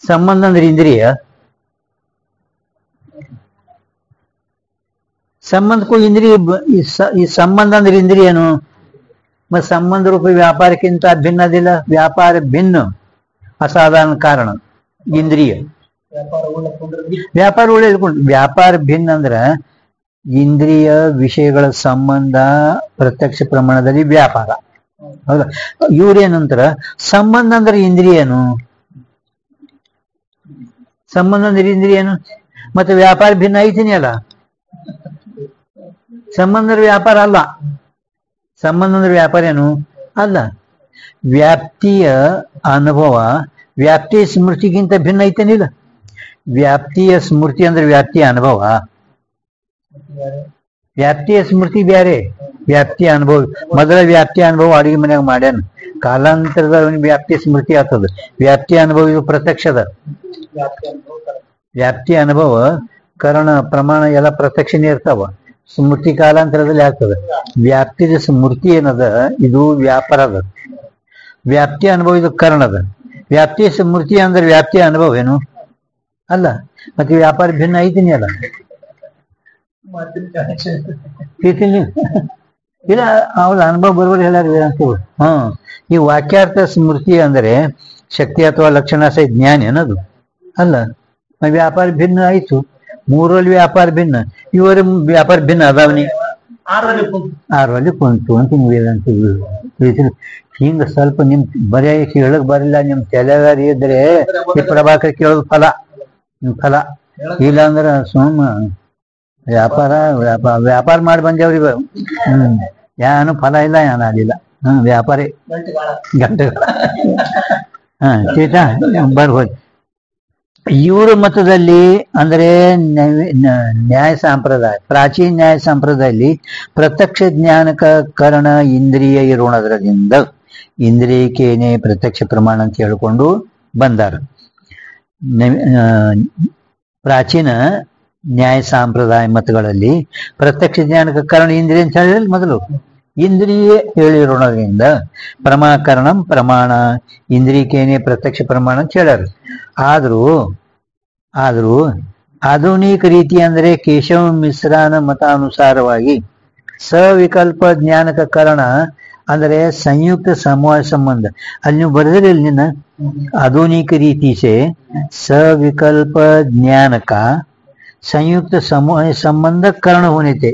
ಸಂಬಂಧ ಅಂದ್ರೆ ಇಂದ್ರಿಯ? ಸಂಬಂಧಕ್ಕೂ ಇಂದ್ರಿಯ ಈ ಸಂಬಂಧ ಅಂದ್ರೆ ಇಂದ್ರಿಯ ಏನು? ಮತ್ತೆ ಸಂಬಂಧ ರೂಪ ವ್ಯಾಪಾರಕ್ಕಿಂತ ಭಿನ್ನದಿಲ್ಲ. ವ್ಯಾಪಾರ ಭಿನ್ನ ಅಸಾಧಾರಣ ಕಾರಣ ಇಂದ್ರಿಯ. ವ್ಯಾಪಾರ ಒಳ್ಳೆದ್ಕೊಂಡು ವ್ಯಾಪಾರ ಭಿನ್ನ ಅಂದ್ರ ಇಂದ್ರಿಯ ವಿಷಯಗಳ ಸಂಬಂಧ ಪ್ರತ್ಯಕ್ಷ ಪ್ರಮಾಣದಲ್ಲಿ ವ್ಯಾಪಾರ, ಹೌದಾ? ಇವ್ರೇನಂತಾರ ಸಂಬಂಧ ಅಂದ್ರೆ ಇಂದ್ರಿಯ ಏನು? ಸಂಬಂಧ ಅಂದ್ರೆ ಇಂದ್ರಿಯ ಏನು? ಮತ್ತೆ ವ್ಯಾಪಾರ ಭಿನ್ನ ಐತಿನಿ ಅಲ್ಲ. ಸಂಬಂಧ ವ್ಯಾಪಾರ ಅಲ್ಲ. ಸಂಬಂಧ ಅಂದ್ರೆ ವ್ಯಾಪಾರ ಏನು ಅಲ್ಲ. ವ್ಯಾಪ್ತಿಯ ಅನುಭವ ವ್ಯಾಪ್ತಿಯ ಸ್ಮೃತಿಗಿಂತ ಭಿನ್ನ ಐತೇನಿಲ್ಲ. ವ್ಯಾಪ್ತಿಯ ಸ್ಮೃತಿ ಅಂದ್ರೆ ವ್ಯಾಪ್ತಿಯ ಅನುಭವ, ವ್ಯಾಪ್ತಿಯ ಸ್ಮೃತಿ ಬ್ಯಾರೆ, ವ್ಯಾಪ್ತಿಯ ಅನುಭವ. ಮೊದಲ ವ್ಯಾಪ್ತಿಯ ಅನುಭವ ಅಡಿಗೆ ಮನ್ಯಾಗ ಮಾಡ್ಯಾನ, ಕಾಲಾಂತರದ ಅವನಿಗೆ ವ್ಯಾಪ್ತಿಯ ಸ್ಮೃತಿ ಆಗ್ತದ. ವ್ಯಾಪ್ತಿಯ ಅನುಭವ ಇದು ಪ್ರತ್ಯಕ್ಷದ. ವ್ಯಾಪ್ತಿಯ ಅನುಭವ ಕರಣ ಪ್ರಮಾಣ ಎಲ್ಲ ಪ್ರತ್ಯಕ್ಷನೇ ಇರ್ತಾವ, ಸ್ಮೃತಿ ಕಾಲಾಂತರದಲ್ಲಿ ಆಗ್ತದೆ. ವ್ಯಾಪ್ತಿಯ ಸ್ಮೃತಿ ಏನದ ಇದು ವ್ಯಾಪಾರ ಅದ. ವ್ಯಾಪ್ತಿಯ ಅನುಭವ ಇದು ಕರ್ಣದ. ವ್ಯಾಪ್ತಿಯ ಸ್ಮೃತಿ ಅಂದ್ರೆ ವ್ಯಾಪ್ತಿಯ ಅನುಭವ ಏನು ಅಲ್ಲ. ಮತ್ತೆ ವ್ಯಾಪಾರ ಭಿನ್ನ ಐತಿನಿ ಅಲ್ಲ. ಇಲ್ಲ ಅವ್ರ ಅನುಭವ ಬರೋರು ಹೇಳಾರ ವೇದಾಂತಿಗಳು. ಈ ವಾಕ್ಯಾರ್ಥ ಸ್ಮೃತಿ ಅಂದ್ರೆ ಶಕ್ತಿ ಅಥವಾ ಲಕ್ಷಣ ಸಹಿತ ಜ್ಞಾನ ಏನದು ಅಲ್ಲ. ವ್ಯಾಪಾರ ಭಿನ್ನ ಆಯ್ತು. ಮೂರಲ್ಲಿ ವ್ಯಾಪಾರ ಭಿನ್ನ, ಇವರ ವ್ಯಾಪಾರ ಭಿನ್ನ ಅದಾವನಿ. ಆರಲ್ಲಿ ಕುಂತು ಅಂತ ವೇದಾಂತಿಗಳು ಹಿಂಗ ಸ್ವಲ್ಪ ನಿಮ್ ಬರೀ ಕೇಳಕ್ ಬರಲ್ಲ, ನಿಮ್ ತಲೆಗಾರಿ ಇದ್ರೆ ಈ ಪ್ರಭಾಕರ್ ಕೇಳೋದು ಫಲ ಇಲ್ಲ ಅಂದ್ರ ಸುಮ್ಮ ವ್ಯಾಪಾರ ವ್ಯಾಪಾರ ಮಾಡಿ ಬಂದೇವ್ರಿ. ಯಾನು ಫಲ ಇಲ್ಲ, ಏನ ಆಗಿಲ್ಲ. ವ್ಯಾಪಾರಿ ಗಂಟೆಗಳ ಬರ್ಬೋದು. ಇವ್ರ ಮತದಲ್ಲಿ ಅಂದ್ರೆ ನ್ಯಾಯ ಸಂಪ್ರದಾಯ, ಪ್ರಾಚೀನ ನ್ಯಾಯ ಸಂಪ್ರದಾಯದಲ್ಲಿ ಪ್ರತ್ಯಕ್ಷ ಜ್ಞಾನಕ ಕರಣ ಇಂದ್ರಿಯ ಇರೋಣದ್ರದಿಂದ ಇಂದ್ರಿಯಕ್ಕೇನೆ ಪ್ರತ್ಯಕ್ಷ ಪ್ರಮಾಣ ಅಂತ ಹೇಳ್ಕೊಂಡು ಬಂದಾರ. ಪ್ರಾಚೀನ ನ್ಯಾಯ ಸಂಪ್ರದಾಯ ಮತಗಳಲ್ಲಿ ಪ್ರತ್ಯಕ್ಷ ಜ್ಞಾನಕ ಕಾರಣ ಇಂದ್ರಿಯ ಅಂತ ಹೇಳಿದ್ರೆ ಮೊದಲು ಇಂದ್ರಿಯ ಹೇಳಿರೋಣದಿಂದ ಪ್ರಮಾಕರಣ ಪ್ರಮಾಣ ಇಂದ್ರಿಯಕ್ಕೇನೆ ಪ್ರತ್ಯಕ್ಷ ಪ್ರಮಾಣ ಅಂತ ಹೇಳ್ಯಾರ. ಆದ್ರೂ ಆಧುನಿಕ ರೀತಿ ಅಂದ್ರೆ ಕೇಶವ ಮಿಶ್ರಾನ ಮತಾನುಸಾರವಾಗಿ ಸವಿಕಲ್ಪ ಜ್ಞಾನಕ ಕಾರಣ ಅಂದ್ರೆ ಸಂಯುಕ್ತ ಸಮೂಹ ಸಂಬಂಧ. ಅಲ್ಲಿ ನೀವು ಬರೆದ್ರೆ ನಿನ್ನ ಆಧುನಿಕ ರೀತಿ से सविकल्प ज्ञान का संयुक्त समूह संबंध करण होने थे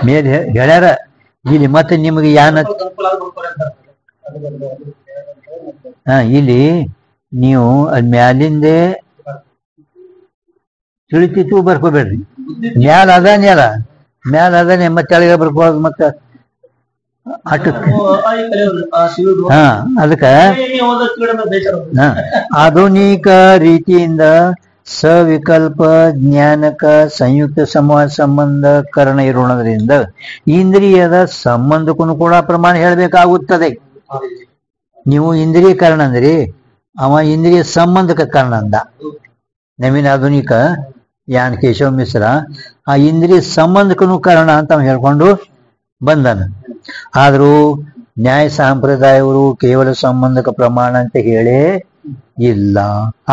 ಮೇಲೆ ಹೇಳ್ಯಾರ. ಇಲ್ಲಿ ಮತ್ತೆ ನಿಮಗೆ ಯಾನ ಇಲ್ಲಿ ನೀವು ಅದ್ ಮ್ಯಾಲಿಂದೆ ತಿಳಿತಿತ್ತು ಬರ್ಕೋಬೇಡ್ರಿ. ಮ್ಯಾಲ ಅದಾನೆ ಮತ್ತೆ ಕೆಳಗೆ ಬರ್ಕೋದು ಮತ್ತೆ ಅದಕ್ಕ ಆಧುನಿಕ ರೀತಿಯಿಂದ ಸವಿಕಲ್ಪ ಜ್ಞಾನಕ ಸಂಯುಕ್ತ ಸಮೂಹ ಸಂಬಂಧ ಕರಣ ಇರೋಣದ್ರಿಂದ ಇಂದ್ರಿಯದ ಸಂಬಂಧಕ್ಕೂ ಕೂಡ ಪ್ರಮಾಣ ಹೇಳಬೇಕಾಗುತ್ತದೆ. ನೀವು ಇಂದ್ರಿಯ ಕಾರಣ ಅಂದ್ರಿ, ಅವ ಇಂದ್ರಿಯ ಸಂಬಂಧಕ ಕಾರಣ ಅಂದ. ನವೀನ ಆಧುನಿಕ ಯಾನ್ ಕೇಶವ ಮಿಶ್ರ ಆ ಇಂದ್ರಿಯ ಸಂಬಂಧಕ್ಕೂ ಕಾರಣ ಅಂತ ಅವ ಹೇಳ್ಕೊಂಡು ಬಂದನು. ಆದ್ರೂ ನ್ಯಾಯ ಸಂಪ್ರದಾಯವರು ಕೇವಲ ಸಂಬಂಧಕ ಪ್ರಮಾಣ ಅಂತ ಹೇಳೇ ಇಲ್ಲ.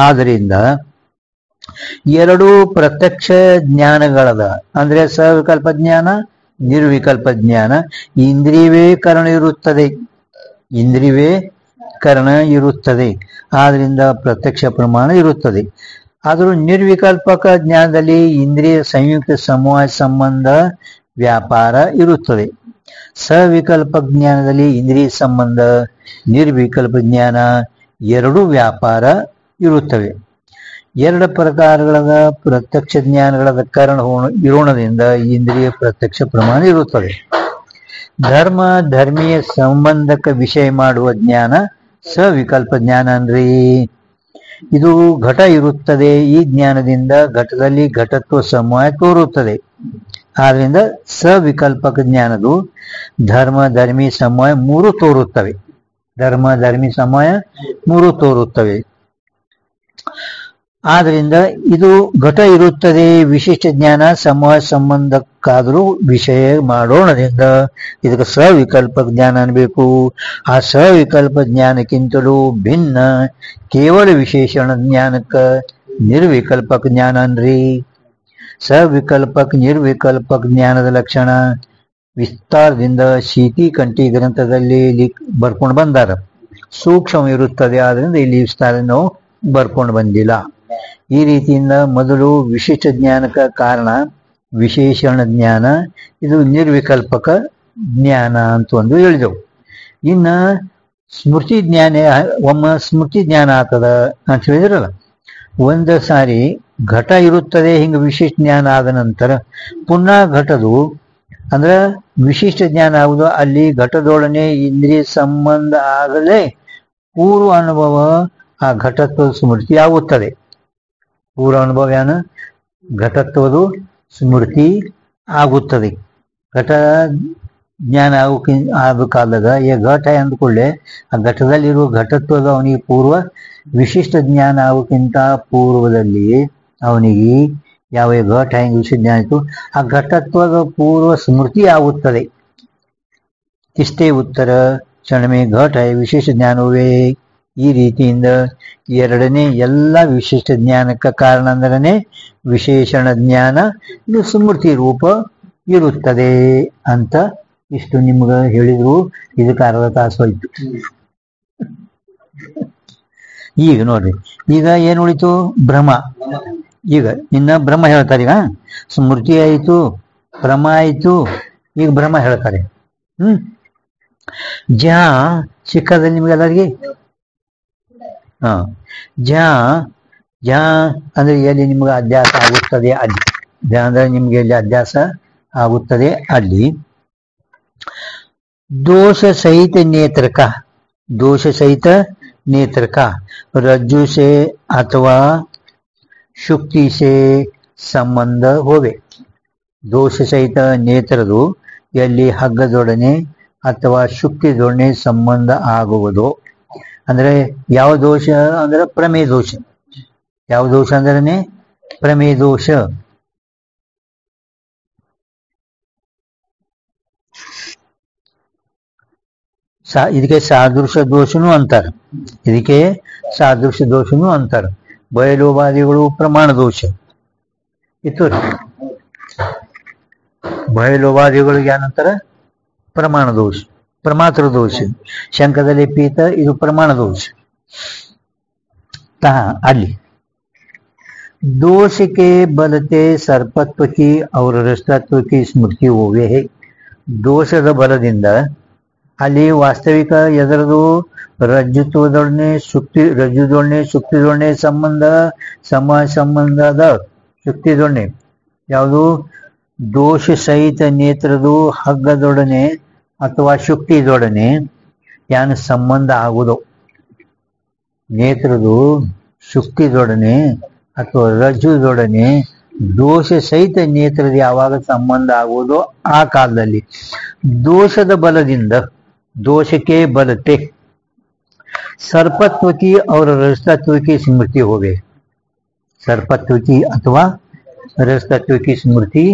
ಆದ್ರಿಂದ ಎರಡು ಪ್ರತ್ಯಕ್ಷ ಜ್ಞಾನಗಳದ ಅಂದ್ರೆ ಸವಿಕಲ್ಪ ಜ್ಞಾನ, ನಿರ್ವಿಕಲ್ಪ ಜ್ಞಾನ. ಇಂದ್ರಿಯವೇ ಕರಣ ಇರುತ್ತದೆ, ಆದ್ರಿಂದ ಪ್ರತ್ಯಕ್ಷ ಪ್ರಮಾಣ ಇರುತ್ತದೆ. ಆದರೂ ನಿರ್ವಿಕಲ್ಪಕ ಜ್ಞಾನದಲ್ಲಿ ಇಂದ್ರಿಯ ಸಂಯುಕ್ತ ಸಮೂಹ ಸಂಬಂಧ ವ್ಯಾಪಾರ ಇರುತ್ತದೆ. ಸವಿಕಲ್ಪ ಜ್ಞಾನದಲ್ಲಿ ಇಂದ್ರಿಯ ಸಂಬಂಧ ನಿರ್ವಿಕಲ್ಪ ಜ್ಞಾನ ಎರಡೂ ವ್ಯಾಪಾರ ಇರುತ್ತವೆ. ಎರಡು ಪ್ರಕಾರಗಳಾದ ಪ್ರತ್ಯಕ್ಷ ಜ್ಞಾನಗಳಾದ ಕಾರಣ ಇರೋಣದಿಂದ ಇಂದ್ರಿಯ ಪ್ರತ್ಯಕ್ಷ ಪ್ರಮಾಣ ಇರುತ್ತದೆ. ಧರ್ಮ ಧರ್ಮೀಯ ಸಂಬಂಧಕ್ಕೆ ವಿಷಯ ಮಾಡುವ ಜ್ಞಾನ ಸವಿಕಲ್ಪ ಜ್ಞಾನ ಅಂದ್ರಿ. ಇದು ಘಟ ಇರುತ್ತದೆ. ಈ ಜ್ಞಾನದಿಂದ ಘಟದಲ್ಲಿ ಘಟತ್ವ ಸಮಯ ತೋರುತ್ತದೆ. ಆದ್ರಿಂದ ಸವಿಕಲ್ಪಕ ಜ್ಞಾನದು ಧರ್ಮ ಧರ್ಮಿ ಸಮಯ ಮೂರು ತೋರುತ್ತವೆ. ಧರ್ಮ ಧರ್ಮಿ ಸಮಯ ಮೂರು ತೋರುತ್ತವೆ. ಆದ್ರಿಂದ ಇದು ಘಟ ಇರುತ್ತದೆ. ವಿಶಿಷ್ಟ ಜ್ಞಾನ ಸಮಯ ಸಂಬಂಧಕ್ಕಾದರೂ ವಿಷಯ ಮಾಡೋಣದಿಂದ ಇದಕ್ಕೆ ಸವಿಕಲ್ಪ ಜ್ಞಾನ ಅನ್ಬೇಕು. ಆ ಸವಿಕಲ್ಪ ಜ್ಞಾನಕ್ಕಿಂತಲೂ ಭಿನ್ನ ಕೇವಲ ವಿಶೇಷಣ ಜ್ಞಾನಕ್ಕ ನಿರ್ವಿಕಲ್ಪಕ ಜ್ಞಾನ ಅನ್ರಿ. ಸವಿಕಲ್ಪಕ ನಿರ್ವಿಕಲ್ಪಕ ಜ್ಞಾನದ ಲಕ್ಷಣ ವಿಸ್ತಾರದಿಂದ ಶೀತಿಕಂಠಿ ಗ್ರಂಥದಲ್ಲಿ ಬರ್ಕೊಂಡು ಬಂದಾರ. ಸೂಕ್ಷ್ಮ ಇರುತ್ತದೆ. ಆದ್ರಿಂದ ಇಲ್ಲಿ ವಿಸ್ತಾರ ನಾವು ಬರ್ಕೊಂಡು ಬಂದಿಲ್ಲ. ಈ ರೀತಿಯಿಂದ ಮೊದಲು ವಿಶಿಷ್ಟ ಜ್ಞಾನಕ ಕಾರಣ ವಿಶೇಷಣ ಜ್ಞಾನ, ಇದು ನಿರ್ವಿಕಲ್ಪಕ ಜ್ಞಾನ ಅಂತ ಒಂದು ಹೇಳಿದೆವು. ಇನ್ನ ಸ್ಮೃತಿ ಜ್ಞಾನ, ಒಮ್ಮ ಸ್ಮೃತಿ ಜ್ಞಾನ ಆಗ್ತದ ಅಂತ ಹೇಳಿದ್ರಲ್ಲ, ಒಂದು ಸಾರಿ ಘಟ ಇರುತ್ತದೆ ಹಿಂಗ ವಿಶಿಷ್ಟ ಜ್ಞಾನ ಆದ ನಂತರ ಪುನಃ ಘಟದು ಅಂದ್ರೆ ವಿಶಿಷ್ಟ ಜ್ಞಾನ ಆಗುದು. ಅಲ್ಲಿ ಘಟದೊಡನೆ ಇಂದ್ರಿಯ ಸಂಬಂಧ ಆಗಲೇ ಪೂರ್ವ ಅನುಭವ ಆ ಘಟತ್ವದ ಸ್ಮೃತಿ ಆಗುತ್ತದೆ. ಪೂರ್ವ ಅನುಭವ ಏನು? ಘಟತ್ವದು ಸ್ಮೃತಿ ಆಗುತ್ತದೆ. ಘಟ ಜ್ಞಾನ ಆಗ ಕಾಲದಾಗ ಈ ಘಟ ಅಂದ್ಕೊಳ್ಳೆ ಆ ಘಟದಲ್ಲಿರುವ ಘಟತ್ವದ ಅವನಿಗೆ ಪೂರ್ವ ವಿಶಿಷ್ಟ ಜ್ಞಾನ ಆಗೋಕ್ಕಿಂತ ಪೂರ್ವದಲ್ಲಿ ಅವನಿಗೆ ಯಾವ ಘಟ ಹೆಂಗೆ ವಿಶಿಷ್ಟ ಜ್ಞಾನ ಇತ್ತು ಆ ಘಟತ್ವದ ಪೂರ್ವ ಸ್ಮೃತಿ ಆಗುತ್ತದೆ. ಇಷ್ಟೇ ಉತ್ತರ. ಕ್ಷಣಮೇ ಘಟ ವಿಶೇಷ ಜ್ಞಾನವೇ. ಈ ರೀತಿಯಿಂದ ಎರಡನೇ ಎಲ್ಲ ವಿಶಿಷ್ಟ ಜ್ಞಾನಕ್ಕೆ ಕಾರಣ ಅಂದ್ರೆ ವಿಶೇಷಣ ಜ್ಞಾನ, ಇದು ಸ್ಮೃತಿ ರೂಪ ಇರುತ್ತದೆ ಅಂತ ಇಷ್ಟು ನಿಮ್ಗೆ ಹೇಳಿದ್ರು. ಇದಕ್ಕೆ ಅರ್ಧ ತಾಸು ಹೋಯ್ತು. ಈಗ ನೋಡ್ರಿ, ಈಗ ಏನು ಉಳಿತು? ಭ್ರಮ. ಈಗ ಇನ್ನ ಭ್ರಮ ಹೇಳ್ತಾರೆ. ಈಗ ಸ್ಮೃತಿ ಆಯಿತು, ಭ್ರಮ ಆಯಿತು, ಈಗ ಭ್ರಮ ಹೇಳ್ತಾರೆ. ಜಾ ಸಿಕ್ಕದ ನಿಮ್ಗೆಲ್ಲರಿಗೆ? ಜಾ ಅಂದ್ರೆ ಎಲ್ಲಿ ನಿಮ್ಗೆ ಅಭ್ಯಾಸ ಆಗುತ್ತದೆ ಅಲ್ಲಿ. ಜಾ ಅಂದ್ರೆ ನಿಮ್ಗೆ ಎಲ್ಲಿ ಅಭ್ಯಾಸ ಆಗುತ್ತದೆ ಅಲ್ಲಿ. दोष सहित नेत्र का, दोष सहित नेत्र का रज्जु से अथवा शुक्ति से ಸಂಬಂಧ ಹೋವೆ. ದೋಷ ಸಹಿತ ನೇತ್ರದು ಎಲ್ಲಿ ಹಗ್ಗದೊಡನೆ ಅಥವಾ ಶುಕ್ತಿದೊಡನೆ ಸಂಬಂಧ ಆಗುವುದು. ಅಂದ್ರೆ ಯಾವ ದೋಷ ಅಂದ್ರೆ ಪ್ರಮೇಯ ದೋಷ. ಯಾವ ದೋಷ ಅಂದ್ರೆ ಪ್ರಮೇಯ ದೋಷ. ಇದಕ್ಕೆ ಸಾದೃಶ್ಯ ದೋಷನೂ ಅಂತಾರೆ. ಇದಕ್ಕೆ ಸಾದೃಶ್ಯ ದೋಷನೂ ಅಂತಾರೆ. ಬಯಲೋಪಾದಿಗಳು ಪ್ರಮಾಣ ದೋಷ ಇತ್ತು. ಬಯಲೋಪಾದಿಗಳಿಗೆ ಏನಂತಾರೆ? ಪ್ರಮಾಣ ದೋಷ, ಪ್ರಮಾತ್ರ ದೋಷ. ಶಂಕದಲ್ಲಿ ಪೀತ, ಇದು ಪ್ರಮಾಣ ದೋಷ. ಅಲ್ಲಿ दोष के बलते सर्पत्व की और रजतत्व की स्मृति होवे है. ದೋಷದ ಬಲದಿಂದ ಅಲ್ಲಿ ವಾಸ್ತವಿಕ ಎದರದು ರಜ್ಜುತ್ವದೊಡನೆ ಶುಕ್ತಿದೊಡನೆ ಸಂಬಂಧದ ಶುಕ್ತಿದೊಡನೆ ಯಾವುದು? ದೋಷ ಸಹಿತ ನೇತ್ರದು ಹಗ್ಗದೊಡನೆ ಅಥವಾ ಶುಕ್ತಿದೊಡನೆ ಯಾನ ಸಂಬಂಧ ಆಗುವುದು. ನೇತ್ರದು ಶುಕ್ತಿದೊಡನೆ ಅಥವಾ ರಜ್ಜುದೊಡನೆ ದೋಷ ಸಹಿತ ನೇತ್ರದ ಯಾವಾಗ ಸಂಬಂಧ ಆಗುವುದೋ ಆ ಕಾಲದಲ್ಲಿ ದೋಷದ ಬಲದಿಂದ, ದೋಷಕ್ಕೆ ಬಲತೆ ಸರ್ಪತ್ವಕಿ ಅವರ ರಜತತ್ವಕಿ ಸ್ಮೃತಿ ಹೋವೆ. ಸರ್ಪತ್ವಕಿ ಅಥವಾ ರಜತತ್ವಕಿ ಸ್ಮೃತಿ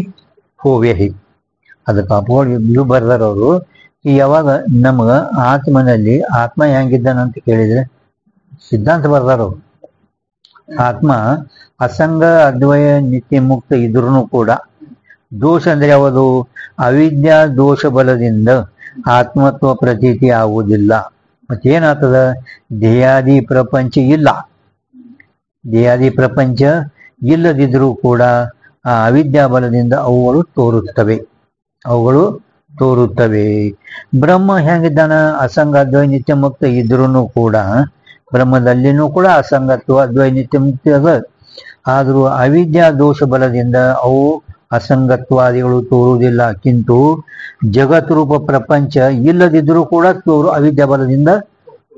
ಹೋವೆ. ಅದು ಪಾಪಗಳು ಇವು ಬರ್ದಾರ ಅವರು. ಯಾವಾಗ ನಮಗ ಆತ್ಮನಲ್ಲಿ ಆತ್ಮ ಹೆಂಗಿದ್ದಾನಂತ ಕೇಳಿದ್ರೆ ಸಿದ್ಧಾಂತ ಬರ್ದಾರ ಅವರು. ಆತ್ಮ ಅಸಂಗ ಅದ್ವಯ ನಿತ್ಯ ಮುಕ್ತ ಇದ್ರೂ ಕೂಡ ದೋಷ ಅಂದ್ರೆ ಯಾವುದು? ಅವಿದ್ಯಾ ದೋಷ ಬಲದಿಂದ ಆತ್ಮತ್ವ ಪ್ರತೀತಿ ಆಗುವುದಿಲ್ಲ. ಮತ್ತೇನಾಗ್ತದ? ದೇಹಾದಿ ಪ್ರಪಂಚ ಇಲ್ಲ. ದೇಹಾದಿ ಪ್ರಪಂಚ ಇಲ್ಲದಿದ್ರೂ ಕೂಡ ಆ ಅವಿದ್ಯಾ ಬಲದಿಂದ ಅವುಗಳು ತೋರುತ್ತವೆ. ಬ್ರಹ್ಮ ಹೇಗಿದ್ದಾನ? ಅಸಂಗ ಅದ್ವೈ ನಿತ್ಯ ಮುಕ್ತ ಇದ್ರೂ ಕೂಡ ಬ್ರಹ್ಮದಲ್ಲಿನೂ ಕೂಡ ಅಸಂಗತ್ವ ಅದ್ವೈ ನಿತ್ಯ ಮುಕ್ತಿ ಅದ. ಆದರೂ ಅವಿದ್ಯಾ ದೋಷ ಬಲದಿಂದ ಅವು ಅಸಂಗತ್ವಾದಿಗಳು ತೋರುವುದಿಲ್ಲ. ಕಿಂತು ಜಗತ್ ರೂಪ ಪ್ರಪಂಚ ಇಲ್ಲದಿದ್ರೂ ಕೂಡ ಅವಿದ್ಯಾ ಬಲದಿಂದ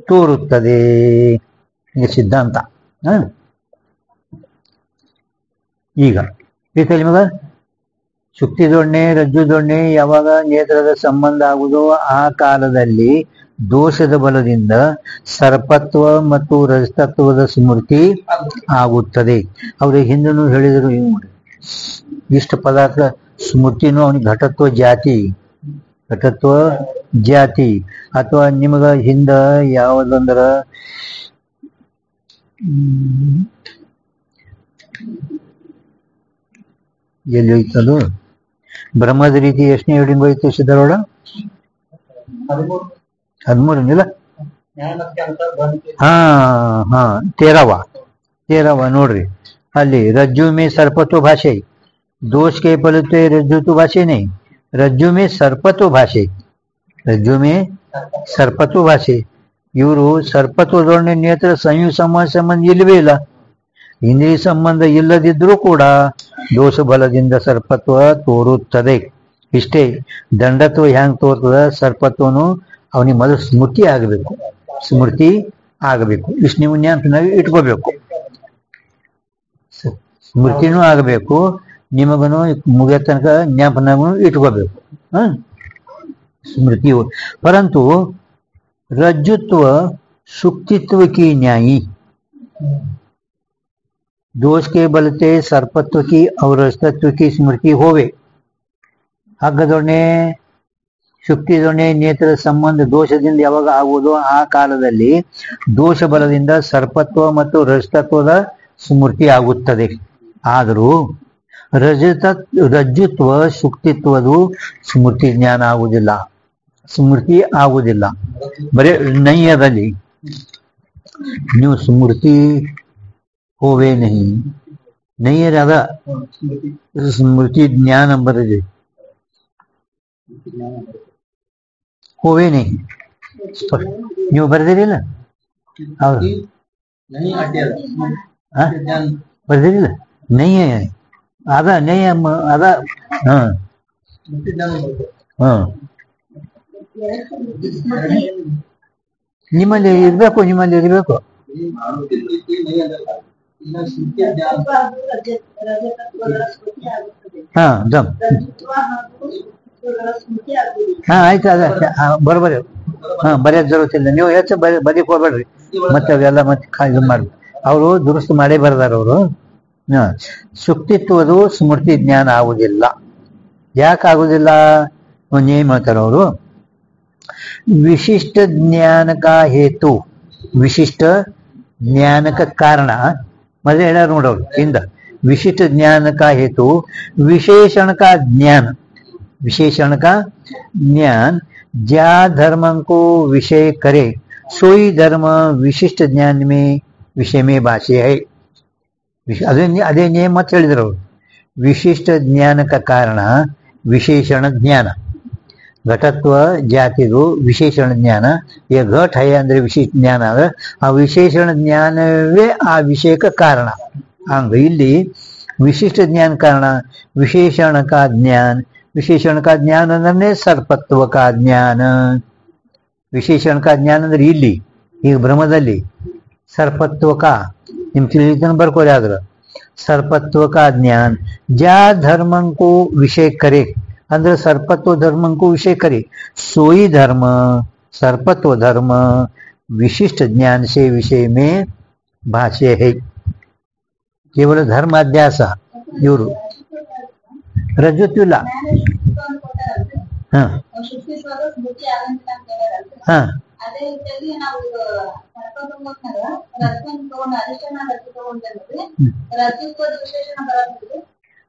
ತೋರುತ್ತದೆ. ಈ ಸಿದ್ಧಾಂತ. ಈಗ ಈತಲ್ಲಿ ಮಗ ಶುಕ್ತಿ ಜೋಡಣೆ ರಜ್ಜು ಜೋಡಣೆ ಯಾವಾಗ ನೇತ್ರದ ಸಂಬಂಧ ಆಗುವುದೋ ಆ ಕಾಲದಲ್ಲಿ ದೋಷದ ಬಲದಿಂದ ಸರ್ಪತ್ವ ಮತ್ತು ರಜತತ್ವದ ಸ್ಮೃತಿ ಆಗುತ್ತದೆ. ಅವ್ರ ಹಿಂದೂ ಹೇಳಿದರು, ಇಷ್ಟ ಪದಾರ್ಥ ಸ್ಮೃತಿನೂ ಅವನಿಗೆ ಘಟತ್ವ ಜಾತಿ ಅಥವಾ ನಿಮಗ ಹಿಂದ ಯಾವುದಂದ್ರ ಎಲ್ಲಿ ಹೋಯ್ತದು ಬ್ರಹ್ಮದ ರೀತಿ ಎಷ್ಟನೇ ಹೇಳಿಂಗ್ ಹೋಯ್ತು ಸಿದ್ಧಾರೂಢ? 13 ಹಾ 13 ನೋಡ್ರಿ. ಅಲ್ಲಿ रज्जु में सर्पत्व भाषे दोष के फलते रज्जु तो भाषे नहीं, रज्जु में सर्पत्व भाषे, रज्जु में सर्पत्व भाषे. ಇವರು ಸರ್ಪತ್ವದೊಡನೆ ನೇತ್ರ ಸಂಬಂಧ ಇಲ್ಲವೇ ಇಲ್ಲ. ಇಂದ್ರಿಯ ಸಂಬಂಧ ಇಲ್ಲದಿದ್ರೂ ಕೂಡ ದೋಷ ಬಲದಿಂದ ಸರ್ಪತ್ವ ತೋರುತ್ತದೆ. ಇಷ್ಟೇ. ದಂಡತ್ವ ಹ್ಯಾಂಗ್ ತೋರ್ತದ? ಸರ್ಪತ್ವನು ಅವನಿಗೆ ಮೊದಲು ಸ್ಮೃತಿ ಆಗಬೇಕು. ಇಷ್ಟು ನೀವು ಜ್ಞಾಪನಾಗಿ ಇಟ್ಕೋಬೇಕು. ಸ್ಮೃತಿನೂ ಆಗಬೇಕು, ನಿಮಗನು ಮುಗಿಯ ತನಕ ಜ್ಞಾಪನಾಗೂ ಇಟ್ಕೋಬೇಕು. स्मृति हो, परंतु रज्जुत्व सुक्तित्व की न्यायी दोष के बलते सर्पत्व की और रजतत्व की स्मृति होवे. ಹಗ್ಗದೊಡನೆ ಶುಕ್ತಿದೊಡನೆ ನೇತ್ರದ ಸಂಬಂಧ ದೋಷದಿಂದ ಯಾವಾಗ ಆಗುವುದೋ ಆ ಕಾಲದಲ್ಲಿ ದೋಷ ಬಲದಿಂದ ಸರ್ಪತ್ವ ಮತ್ತು ರಜತತ್ವದ ಸ್ಮೃತಿ ಆಗುತ್ತದೆ. ಆದರೂ ರಜ್ಜುತ್ವ ಶುಕ್ತಿತ್ವದು ಸ್ಮೃತಿ ಜ್ಞಾನ ಆಗುವುದಿಲ್ಲ. ಬರೀ ನೈಯದಲ್ಲಿ ನೀವು ಸ್ಮೃತಿ ಹೋವೇ ನೈಯರಾದ ಸ್ಮೃತಿ ಜ್ಞಾನ ಬರದೆ ಹೋವೇ ನೀವು ಬರೆದಿರಿಲ್ಲ? ಹೌದು, ಬರೆದಿರಿಲ್ಲ? ನೈಯ ಅದ ನೈಯ ಅದ. ನಿಮ್ಮಲ್ಲಿ ಇರ್ಬೇಕು. ದಮ್ ಆಯ್ತು. ಅದ ಬರೋಬರಿ. ಬರೆಯೋದು ಜರುತ್ತಿಲ್ಲ. ನೀವು ಹೆಚ್ಚು ಬದಿಕ್ ಹೋಗ್ಬೇಡ್ರಿ. ಮತ್ತೆ ಅವೆಲ್ಲ ಮತ್ತೆ ಇದು ಮಾಡಿ ಅವರು ದುರಸ್ತು ಮಾಡೇ ಬರ್ದಾರ ಅವರು. ಶುಕ್ತಿತ್ವದು ಸ್ಮೃತಿ ಜ್ಞಾನ ಆಗುದಿಲ್ಲ. ಯಾಕೆ ಆಗುದಿಲ್ಲ? ಏನ್ ಮಾಡ್ತಾರ ಅವರು? ವಿಶಿಷ್ಟ ಜ್ಞಾನಕ ಹೇತು, ವಿಶಿಷ್ಟ ಜ್ಞಾನಕ ಕಾರಣ ಮೊದಲೇ ಹೇಳ ನೋಡೋರು ಹಿಂದ. विशिष्ट ज्ञान का हेतु विशेषण का ज्ञान ज्या धर्म को विषय करे सोई धर्म विशिष्ट ज्ञान में विषय में भाष्य है. अದೇ ನೇಮ ಮತ್ ಹೇಳಿದ್ರು. विशिष्ट ज्ञान का कारण विशेषण ज्ञान. घटत्व ಜಾತಿದು ವಿಶೇಷಣ ಜ್ಞಾನ. ಈಗ ಘಟ ಹೈ ಅಂದ್ರೆ ವಿಶೇಷ ಜ್ಞಾನ ಅಂದ್ರೆ ಆ ವಿಶೇಷಣ ಜ್ಞಾನವೇ ಆ ವಿಷಯಕ್ಕೆ ಕಾರಣ. ಹಂಗ ಇಲ್ಲಿ ವಿಶಿಷ್ಟ ಜ್ಞಾನ ಕಾರಣ, ವಿಶೇಷಣ ಕಾ ಜ್ಞಾನ. ವಿಶೇಷಣ ಕಾ ಜ್ಞಾನ ಅಂದ್ರೆ ಸರ್ಪತ್ವ ಕಾ ಜ್ಞಾನ. ವಿಶೇಷಣ ಕಾ ಜ್ಞಾನ ಅಂದ್ರೆ ಇಲ್ಲಿ ಈಗ ಬ್ರಹ್ಮದಲ್ಲಿ ಸರ್ಪತ್ವ ಕಾ ನಿಮ್ ತಿಳಿತಾನ ಬರ್ಕೋರಿ. ಆದ್ರ ಸರ್ಪತ್ವ ಕಾ ಜ್ಞಾನ ज्या धर्म को विषय करे ಅಂದ್ರೆ ಸರ್ಪತ್ವ धर्म को विषय करे सोई धर्म सर्पत्व धर्म विशिष्ट ज्ञान से विषय में भाष्य है. ಕೇವಲ ಧರ್ಮಾಧ್ಯಾಸ ಇವರು ರಜ್ಜುತ್ವಿಲ್ಲ.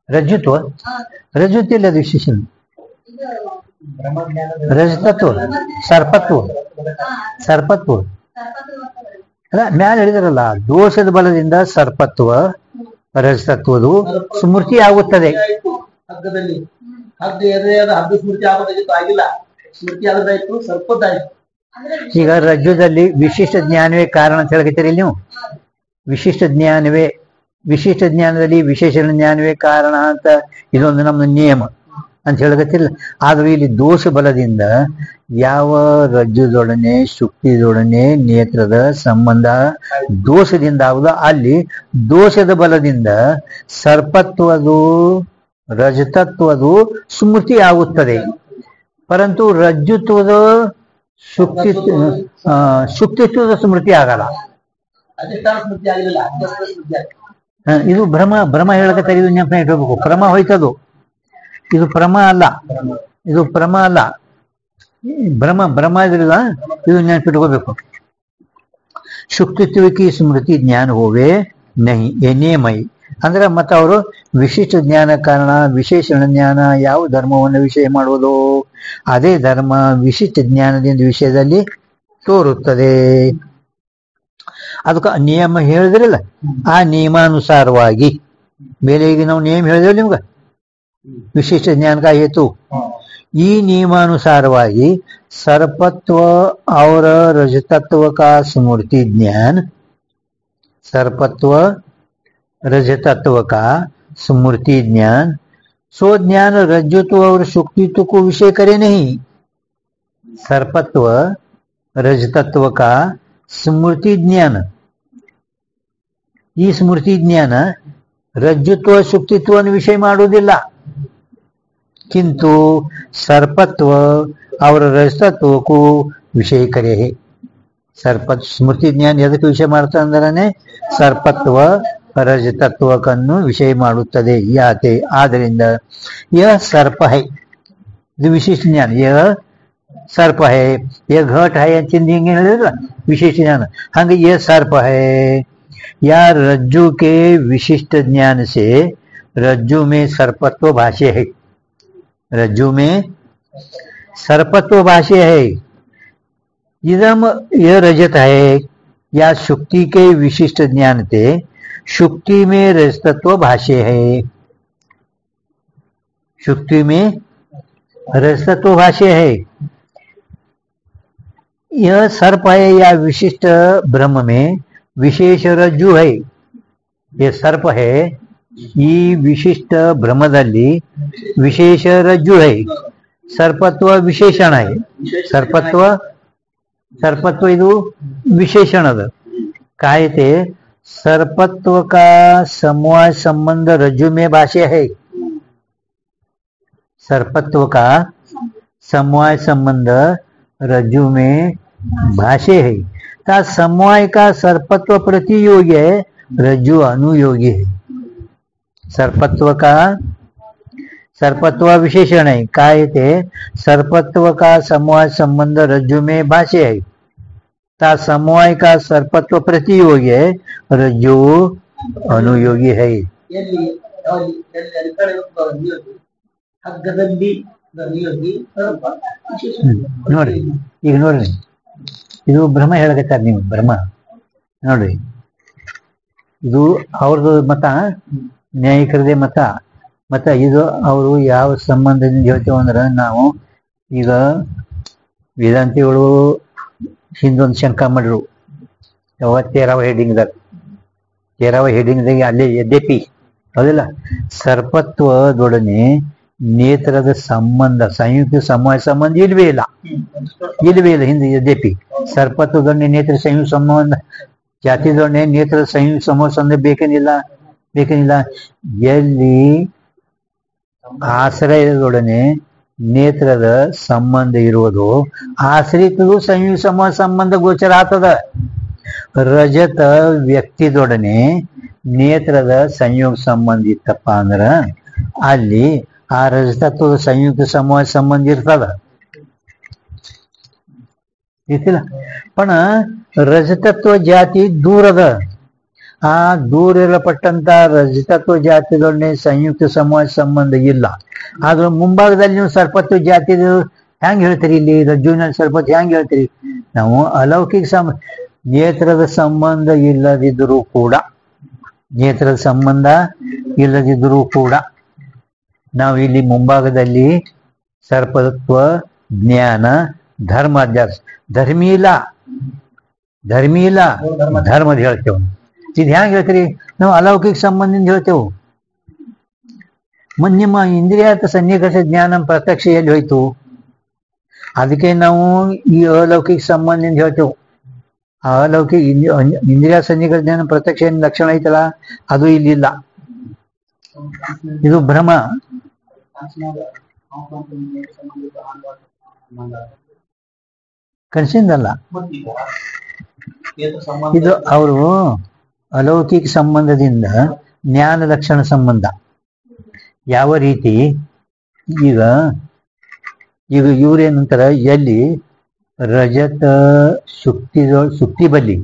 ರಜ್ಜುತ್ವ ರಜ್ಜುತ್ತಿಲ್ಲ, ಅದು ವಿಶೇಷಣ. ರಜತತ್ವ ಸರ್ಪತ್ವ ಅಲ್ಲ ಮ್ಯಾಲ ಹೇಳಿದ್ರಲ್ಲ, ದೋಷದ ಬಲದಿಂದ ಸರ್ಪತ್ವ ರಜತತ್ವದು ಸ್ಮೃತಿ ಆಗುತ್ತದೆ. ಹದ್ದು ಎದೆ ಅದು ಹದ್ದು ಸ್ಮೃತಿ ಆಗೋದಾಗಿತ್ತು, ಆಗಿಲ್ಲ. ಸ್ಮೃತಿ ಆಗೋದಾಯ್ತು, ಸ್ವಲ್ಪದ್ದಾಯ್ತು. ಈಗ ರಜ್ಜುದಲ್ಲಿ ವಿಶಿಷ್ಟ ಜ್ಞಾನವೇ ಕಾರಣ ಅಂತ ಹೇಳ್ತೀರಿ ನೀವು. ವಿಶಿಷ್ಟ ಜ್ಞಾನದಲ್ಲಿ ವಿಶೇಷಣ ಜ್ಞಾನವೇ ಕಾರಣ ಅಂತ ಇದೊಂದು ನಮ್ಮ ನಿಯಮ ಅಂತ ಹೇಳಕತ್ತಿಲ್ಲ. ಆದ್ರೂ ಇಲ್ಲಿ ದೋಷ ಬಲದಿಂದ ಯಾವ ರಜ್ಜುದೊಡನೆ ಶುಕ್ತಿದೊಡನೆ ನೇತ್ರದ ಸಂಬಂಧ ದೋಷದಿಂದ ಆಗುದ, ಅಲ್ಲಿ ದೋಷದ ಬಲದಿಂದ ಸರ್ಪತ್ವದು ರಜತತ್ವದು ಸ್ಮೃತಿ ಆಗುತ್ತದೆ. ಪರಂತು ರಜ್ಜುತ್ವದ ಶುಕ್ತಿತ್ವದ ಸ್ಮೃತಿ ಆಗಲ್ಲ. ಅಧಿಷ್ಠಾನ ಸ್ಮೃತಿ ಆಗಲಿಲ್ಲ, ಅಧ್ಯಸ್ಥ ಸ್ಮೃತಿ ಆಗಿದೆ. ಇದು ಭ್ರಮ ಹೇಳಕತ್ತಾರೆ. ಇದು ಜ್ಞಾಪನ ಇಟ್ಕೋಬೇಕು. ಭ್ರಮ ಹೋಯ್ತದು, ಇದು ಭ್ರಮ ಅಲ್ಲ, ಇದು ಭ್ರಮ ಅಲ್ಲ. ಭ್ರಮ ಇದ್ರಲ್ಲ, ಇದು ನೆನಪಿಟ್ಕೋಬೇಕು. ಶುಕ್ತಿತ್ವಕ್ಕೆ ಸ್ಮೃತಿ ಜ್ಞಾನ ಹೋವೆ ನಹಿ ಎನೇಮೈ ಅಂದ್ರೆ ಮತ್ತೆ ಅವರು ವಿಶಿಷ್ಟ ಜ್ಞಾನ ಕಾರಣ ವಿಶೇಷಣ ಜ್ಞಾನ ಯಾವ ಧರ್ಮವನ್ನು ವಿಷಯ ಮಾಡುವುದು ಅದೇ ಧರ್ಮ ವಿಶಿಷ್ಟ ಜ್ಞಾನದಿಂದ ವಿಷಯದಲ್ಲಿ ತೋರುತ್ತದೆ. ಅದಕ್ಕೆ ನಿಯಮ ಹೇಳಿದ್ರಲ್ಲ, ಆ ನಿಯಮಾನುಸಾರವಾಗಿ ಮೇಲೆ ಈಗ ನಾವು ನಿಯಮ ಹೇಳಿದ್ವಿ ನಿಮ್ಗೆ ವಿಶಿಷ್ಟ ಜ್ಞಾನಕ ಹೇತು. ಈ ನಿಯಮಾನುಸಾರವಾಗಿ ಸರ್ಪತ್ವ और रजतत्व का स्मृति ज्ञान, सर्पत्व रजतत्व का स्मृति ज्ञान, सो ज्ञान रज्जुत्व और शुक्तित्व को विषय करे नहीं. सर्पत्व रजतत्व का स्मृति ज्ञान, ಈ ಸ್ಮೃತಿ ಜ್ಞಾನ ರಜ್ಜುತ್ವ ಶುಕ್ತಿತ್ವವನ್ನು ವಿಷಯ ಮಾಡುವುದಿಲ್ಲ. किंतु सर्पत्व और रजतत्वಕ್ಕೂ ವಿಷಯ करे है. ಸ್ಮೃತಿ ಜ್ಞಾನ ಎದಕ್ಕೆ ವಿಷಯ ಮಾಡ್ತಾ ಅಂದ್ರೆ ಸರ್ಪತ್ವ ರಜತತ್ವಕ್ಕನ್ನು ವಿಷಯ ಮಾಡುತ್ತದೆ. ಯಾತೆ ಆದ್ದರಿಂದ यह सर्प है, ಇದು ವಿಶಿಷ್ಟ ಜ್ಞಾನ. यह सर्प है, यह घट है अंतिम ಹಿಂಗೆ ಹೇಳಿದ್ರಲ್ಲ ವಿಶೇಷ ಜ್ಞಾನ. ಹಂಗೆ यह सर्प है या रज्जु के विशिष्ट ज्ञान से रज्जु में सर्पत्व भाष्य है. रज्जु में सर्पत्व भाष्य है. इदम यह रजत है या शुक्ति के विशिष्ट ज्ञान से शुक्ति में रजतत्व भाष्य है. शुक्ति में रजतत्व भाष्य है. यह सर्प है या विशिष्ट ब्रह्म में विशेष रज्जु है. ये सर्प है, ಈ ವಿಶಿಷ್ಟ ಭ್ರಮದಲ್ಲಿ ವಿಶೇಷ ರಜ್ಜು है. ಸರ್ಪತ್ವ ವಿಶೇಷಣ है. ಸರ್ಪತ್ವ ಇದು ವಿಶೇಷಣದ ಕಾಯತೆ. सर्पत्व का समवाय संबंध रज्जु में भाष्य है. सर्पत्व का समवाय संबंध रज्जु में भाष्य है. ता समवाय का सर्पत्व प्रतियोगी है, रज्जु अनुयोगी है. सर्पत्व विशेषण है. कायते सर्पत्व का समवाय संबंध रज्जु में भाष्य है. ता समवाय का सर्पत्व प्रतियोगी है, रज्जु अनुयोगी है. ಎಲ್ಲಿ ಅಲ್ಲಿ ಕಡೆ ನಿಯೋಗಿ ಹಗ್ಗದಲ್ಲಿ ನಿಯೋಗಿ ಸರ್ಪ ವಿಶೇಷ. ನೋಡ್ರಿ ಈಗ ನೋಡ್ರಿ, ಇದು ಭ್ರಮ ಹೇಳಕತ್ತಾರ ನೀವು. ಭ್ರಮ ನೋಡ್ರಿ, ಇದು ಅವ್ರದ್ದು ಮತ, ನ್ಯಾಯಿಕರದೇ ಮತ. ಇದು ಅವರು ಯಾವ ಸಂಬಂಧದಿಂದ ಹೇಳ್ತೇವೆ ಅಂದ್ರೆ, ನಾವು ಈಗ ವೇದಾಂತಿಗಳು ಹಿಂದೊಂದು ಶಂಕ ಮಾಡ್ರು 13వ ಹೆಡಿಂಗ್ದಾಗ ಅಲ್ಲಿ ಯದ್ಯಪಿ ಹೌದಿಲ್ಲ, ಸರ್ಪತ್ವದೊಡನೆ ನೇತ್ರದ ಸಂಬಂಧ ಸಂಯುಕ್ತ ಸಮವಾಯ ಸಂಬಂಧ ಇಲ್ವೇ ಇಲ್ಲ ಹಿಂದೆ. ಯದ್ಯಪಿ ಸರ್ಪತ್ವದೊಡನೆ ನೇತ್ರ ಸಂಯುಕ್ತ ಸಂಬಂಧ, ಜಾತಿದೊಡನೆ ನೇತ್ರದ ಸಂಯುಕ್ತ ಸಮವಾಯ ಬೇಕೇನಿಲ್ಲ. ಎಲ್ಲಿ ಆಶ್ರಯದೊಡನೆ ನೇತ್ರದ ಸಂಬಂಧ ಇರುವುದು ಆಶ್ರಿತದು ಸಂಯುಕ್ತ ಸಮವಾಯ ಸಂಬಂಧ ಗೋಚರ ಆಗ್ತದ. ರಜತ ವ್ಯಕ್ತಿದೊಡನೆ ನೇತ್ರದ ಸಂಯೋಗ ಸಂಬಂಧ ಇತ್ತಪ್ಪ ಅಂದ್ರ ಅಲ್ಲಿ ಆ ರಜತತ್ವದ ಸಂಯುಕ್ತ ಸಮವಾಯ ಸಂಬಂಧ ಇರ್ತದ. ಇರ್ತಿಲ್ಲ ಪಣ ರಜತತ್ವ ಜಾತಿ ದೂರದ, ಆ ದೂರ ಇರಲ್ಪಟ್ಟಂತ ರಜತತ್ವ ಜಾತಿದೊಡನೆ ಸಂಯುಕ್ತ ಸಮವಾಯ ಸಂಬಂಧ ಇಲ್ಲ. ಆದ್ರೂ ಮುಂಭಾಗದಲ್ಲಿ ನೀವು ಸರ್ಪತ್ವ ಜಾತಿ ಹೆಂಗ್ ಹೇಳ್ತೀರಿ? ಇಲ್ಲಿ ರಜ್ಜುವಿನಲ್ಲಿ ಸರ್ಪತ್ವ ಹೆಂಗ್ ಹೇಳ್ತೀರಿ? ನಾವು ಅಲೌಕಿಕ ನೇತ್ರದ ಸಂಬಂಧ ಇಲ್ಲದಿದ್ರೂ ಕೂಡ ನಾವು ಇಲ್ಲಿ ಮುಂಭಾಗದಲ್ಲಿ ಸರ್ಪತ್ವ ಜ್ಞಾನ ಧರ್ಮ ಅಧ್ಯಾಸ ಧರ್ಮಿ ಇಲ್ಲ ಧರ್ಮದ ಹೇಳ್ತೇವೆ. ಇದು ಹೆಂಗೆ ಹೇಳ್ತೀರಿ? ನಾವು ಅಲೌಕಿಕ ಸಂಬಂಧಿಂದ ಹೇಳ್ತೇವೆ. ನಿಮ್ಮ ಇಂದ್ರಿಯಾರ್ಥ ಸನ್ನಿಕರ್ಷ ಜ್ಞಾನ ಪ್ರತ್ಯಕ್ಷ ಎಲ್ಲಿ ಹೋಯ್ತು? ಅದಕ್ಕೆ ನಾವು ಈ ಅಲೌಕಿಕ ಸಂಬಂಧಿಂದ ಹೇಳ್ತೇವೆ. ಆ ಅಲೌಕಿಕ ಇಂದ್ರಿಯ ಸನ್ನಿಕರ್ಷ ಜ್ಞಾನ ಪ್ರತ್ಯಕ್ಷ ಏನ್ ಲಕ್ಷಣ ಐತಲ್ಲ ಅದು ಇಲ್ಲಿಲ್ಲ. ಇದು ಭ್ರಮ. ಕನಸಿಂದಲ್ಲ, ಇದು ಅವರು ಅಲೌಕಿಕ ಸಂಬಂಧದಿಂದ ಜ್ಞಾನ ಲಕ್ಷಣ ಸಂಬಂಧ. ಯಾವ ರೀತಿ ಈಗ ಇವ್ರೇನಂತಾರ, ಎಲ್ಲಿ ರಜತ ಸುಕ್ತಿ ಬಲ್ಲಿ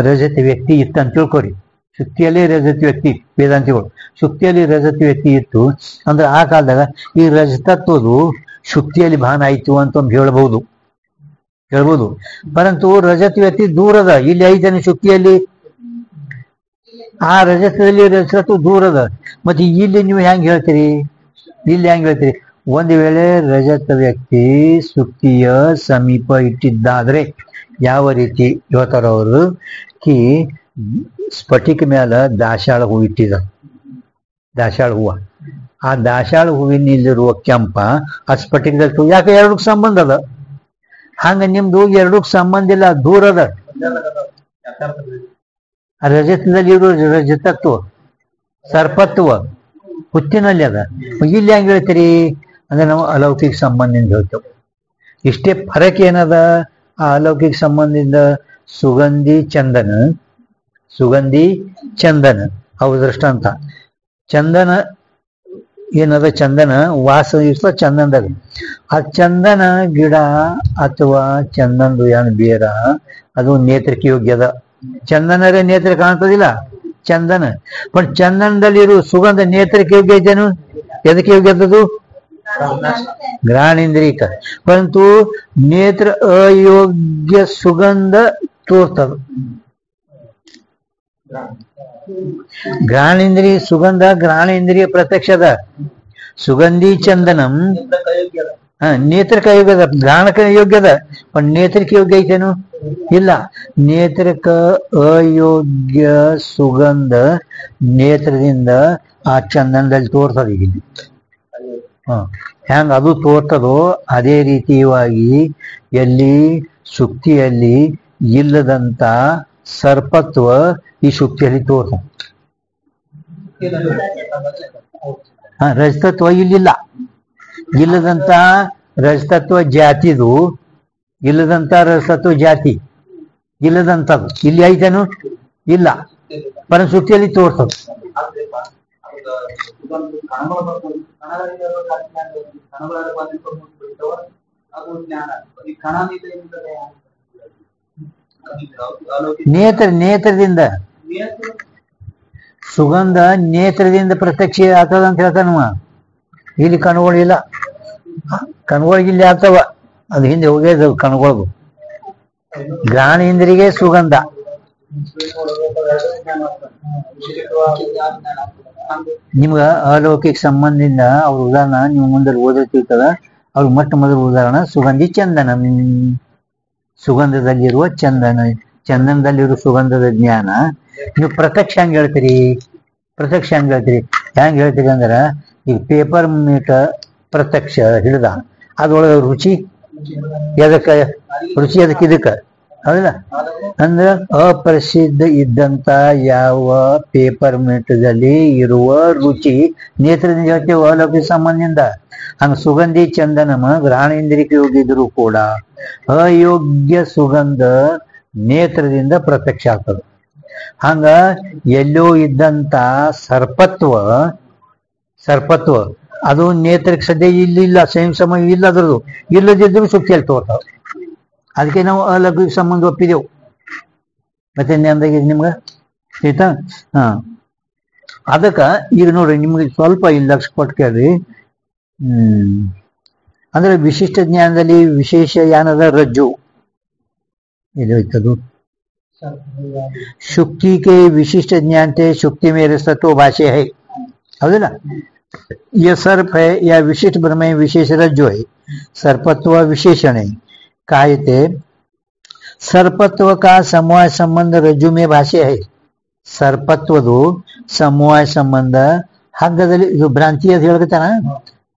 ರಜತ ವ್ಯಕ್ತಿ ಇತ್ತು ಅಂತ ತಿಳ್ಕೊರಿ. ಶುಕ್ತಿಯಲ್ಲಿ ರಜತ ವ್ಯಕ್ತಿ, ವೇದಾಂತಿಗಳು ಶುಕ್ತಿಯಲ್ಲಿ ರಜತ ವ್ಯಕ್ತಿ ಇತ್ತು ಅಂದ್ರೆ ಆ ಕಾಲದಾಗ ಈ ರಜತತ್ವದು ಶುಕ್ತಿಯಲ್ಲಿ ಭಾನ ಆಯ್ತು ಅಂತ ಒಂದು ಹೇಳ್ಬೋದು. ಪರಂತು ರಜತ ವ್ಯಕ್ತಿ ದೂರದ, ಇಲ್ಲಿ ಐದನೇ ಶುಕ್ತಿಯಲ್ಲಿ ಆ ರಜತದಲ್ಲಿ ರಜತತ್ವ ದೂರದ. ಮತ್ತೆ ಇಲ್ಲಿ ನೀವು ಹೆಂಗ್ ಹೇಳ್ತೀರಿ? ಒಂದು ವೇಳೆ ರಜತ ವ್ಯಕ್ತಿ ಸುಕ್ತಿಯ ಸಮೀಪ ಇಟ್ಟಿದ್ದಾದ್ರೆ ಯಾವ ರೀತಿ ಹೇಳ್ತಾರ ಅವರು, ಕಿ ಸ್ಫಟಿಕ ಮ್ಯಾಲ ದಾಸಾಳ ಹೂವು ಇಟ್ಟಿದ, ದಾಸಾಳ ಹೂವ, ಆ ದಾಸಾಳ ಹೂವಿನಲ್ಲಿರುವ ಕೆಂಪ ಆ ಸ್ಫಟಿಕದಲ್ಲಿ ಯಾಕೆ ಎರಡಕ್ಕೆ ಸಂಬಂಧ ಅದ. ಹಂಗ ನಿಮ್ದು ಎರಡಕ್ಕೆ ಸಂಬಂಧ ಇಲ್ಲ, ದೂರ ಅದ. ರಜತದಲ್ಲಿ ಇರೋ ರಜತತ್ವ ಸರ್ಪತ್ವ ಹುತ್ತಿನಲ್ಲಿ ಅದ. ಇಲ್ಲಿ ಹೆಂಗ್ ಹೇಳ್ತೀರಿ ಅಂದ್ರೆ ನಾವು ಅಲೌಕಿಕ ಸಂಬಂಧದಿಂದ ಹೇಳ್ತೇವೆ. ಇಷ್ಟೇ ಫರಕ್ ಏನದ ಆ ಅಲೌಕಿಕ ಸಂಬಂಧದಿಂದ. ಸುಗಂಧಿ ಚಂದನ ಅವು ದೃಷ್ಟಾಂತ. ಚಂದನ ಏನದ, ಚಂದನ ವಾಸ ಇರ್ತದ ಚಂದನದಾಗ. ಆ ಚಂದನ ಗಿಡ ಅಥವಾ ಚಂದನದು ಏನು ಬೇರ ಅದು ನೇತ್ರಕ್ಕೆ ಯೋಗ್ಯದ. ಚಂದನರೇ ನೇತ್ರ ಕಾಣ್ತದಿಲ್ಲ ಚಂದನ. ಬಟ್ ಚಂದನದಲ್ಲಿರೋ ಸುಗಂಧ ನೇತ್ರಕ್ಕೆ ಯೋಗ್ಯ ಐತೇನು? ಎದಕ್ಕೆ ಯೋಗ್ಯ ಅದು? ಘ್ರಾಣೇಂದ್ರಿಕ. ಪರಂತು ನೇತ್ರ ಅಯೋಗ್ಯ ಸುಗಂಧ ತೋರ್ತದ. ಘ್ರಾಣೇಂದ್ರಿಯ ಸುಗಂಧ ಘ್ರಾಣೇಂದ್ರಿಯ ಪ್ರತ್ಯಕ್ಷದ. ಸುಗಂಧಿ ಚಂದನಂ ನೇತ್ರಕ್ಕೆ ಯೋಗ್ಯದ, ಘ್ರಾಣಕ ಯೋಗ್ಯದ. ಬಟ್ ನೇತ್ರಕ್ಕೆ ಯೋಗ್ಯ ಐತೇನು? ಇಲ್ಲ. ನೇತ್ರಕ ಅಯೋಗ್ಯ ಸುಗಂಧ ನೇತ್ರದಿಂದ ಆ ಚಂದನದಲ್ಲಿ ತೋರ್ತದ. ಈಗ ಹೆಂಗ ಅದು ತೋರ್ತದೋ ಅದೇ ರೀತಿಯಾಗಿ ಎಲ್ಲಿ ಶುಕ್ತಿಯಲ್ಲಿ ಇಲ್ಲದಂತ ಸರ್ಪತ್ವ ಈ ಶುಕ್ತಿಯಲ್ಲಿ ತೋರ್ತದ. ರಜತತ್ವ ಇಲ್ಲಿಲ್ಲ. ಇಲ್ಲದಂತ ರಜತತ್ವ ಜಾತಿದು, ಇಲ್ಲದಂತ ರಜತತ್ವ ಜಾತಿ ಇಲ್ಲದಂತದ್ದು ಇಲ್ಲಿ ಐತೇನು? ಇಲ್ಲ. ಪರಶುಕ್ತಿಯಲ್ಲಿ ತೋರ್ತದ. ನೇತ್ರದಿಂದ ಸುಗಂಧ ನೇತ್ರದಿಂದ ಪ್ರತ್ಯಕ್ಷ ಆಗ್ತದ ಅಂತ ಹೇಳ್ತಾನವ. ಇಲ್ಲಿ ಕಣ್ಗಳಿಲ್ಲ, ಕಣ್ಗಳಿಗೆ ಇಲ್ಲಿ ಆಗ್ತವ, ಅದು ಹಿಂದೆ ಹೋಗ್ಯದ ಕಣ್ಗಳಿಗೂ. ಘ್ರಾಣೇಂದ್ರಿಗೆ ಸುಗಂಧ. ನಿಮ್ಗ ಅಲೌಕಿಕ ಸಂಬಂಧದಿಂದ ಅವ್ರ ಉದಾಹರಣ ನೀವು ಮುಂದೆ ಓದಿರ್ತಿರ್ತದ. ಅವ್ರಿಗೆ ಮೊಟ್ಟ ಮೊದಲ ಉದಾಹರಣೆ ಸುಗಂಧಿ ಚಂದನ. ಸುಗಂಧದಲ್ಲಿರುವ ಚಂದನ, ಚಂದನದಲ್ಲಿರುವ ಸುಗಂಧದ ಜ್ಞಾನ. ನೀವು ಪ್ರತ್ಯಕ್ಷ ಹೆಂಗ್ ಹೇಳ್ತೀರಿ? ಹೆಂಗ್ ಹೇಳ್ತೀರಿ ಅಂದ್ರ ಈಗ ಪೇಪರ್ ಮೀಟ ಪ್ರತ್ಯಕ್ಷ ಹಿಡ್ದ, ಅದ್ರೊಳಗೆ ರುಚಿ ಎದಕ್ಕೆ? ರುಚಿ ಅದಕ್ಕೆ ಇದಕ್ಕೆ ಹೌದಲ್ಲ. ಅಂದ್ರೆ ಅಪ್ರಸಿದ್ಧ ಇದ್ದಂತ ಯಾವ ಪೇಪರ್ ಮೀಟದಲ್ಲಿ ಇರುವ ರುಚಿ ನೇತ್ರದಿಂದ ಹೇಳ್ತೇವೆ ಅಲೌಕಿಕ ಸಂಬಂಧದಿಂದ. ಹಂಗ ಸುಗಂಧಿ ಚಂದನಮ ಘ್ರಾಣೇಂದ್ರಿಕ ಯೋಗಿದ್ರು ಕೂಡ ಅಯೋಗ್ಯ ಸುಗಂಧ ನೇತ್ರದಿಂದ ಪ್ರತ್ಯಕ್ಷ ಆಗ್ತದೆ. ಹಂಗ ಎಲ್ಲೋ ಇದ್ದಂತ ಸರ್ಪತ್ವ ಅದು ನೇತ್ರಕ್ಕೆ ಸದ್ಯ ಇಲ್ಲಿಲ್ಲ, ಸೇಮ್ ಸಮಯ ಇಲ್ಲ, ಅದ್ರದ್ದು ಇಲ್ಲದಿದ್ರು ಶುಕ್ತಿಯಲ್ಲಿ ತೋರ್ತಾವ. ಅದಕ್ಕೆ ನಾವು ಅಲೌಕಿಕ ಸಂಬಂಧ ಒಪ್ಪಿದೆವು. ಮತ್ತೆ ಅಂದಾಗ ನಿಮ್ಗೆ ಆಯ್ತಾ? ಅದಕ್ಕ ಈಗ ನೋಡ್ರಿ, ನಿಮ್ಗೆ ಸ್ವಲ್ಪ ಇಲ್ಲಿ ಲಕ್ಷ ಕೊಟ್ಟು ಕೇಳ್ರಿ. ಅಂದ್ರೆ ವಿಶಿಷ್ಟ ಜ್ಞಾನದಲ್ಲಿ ವಿಶೇಷ ಯಾನದ ರಜ್ಜು ಇದು ಹೋಯ್ತದು. शुक्ति के विशिष्ट ज्ञान थे शुक्ति में रसत्व भाष्य है, हौदಲ್ಲ. ये सर्प है या विशिष्ट ब्रह्म है, विशेष रज्जु है, सर्पत्व विशेषण है. काय ते सर्पत्व का समवाय संबंध रज्जु में भाष्य है. ಸರ್ಪತ್ವದು ಸಮವಾಯ ಸಂಬಂಧ ಹಗ್ಗದಲ್ಲಿ ಇದು ಭ್ರಾಂತಿ ಅಂತ ಹೇಳ್ತಾನ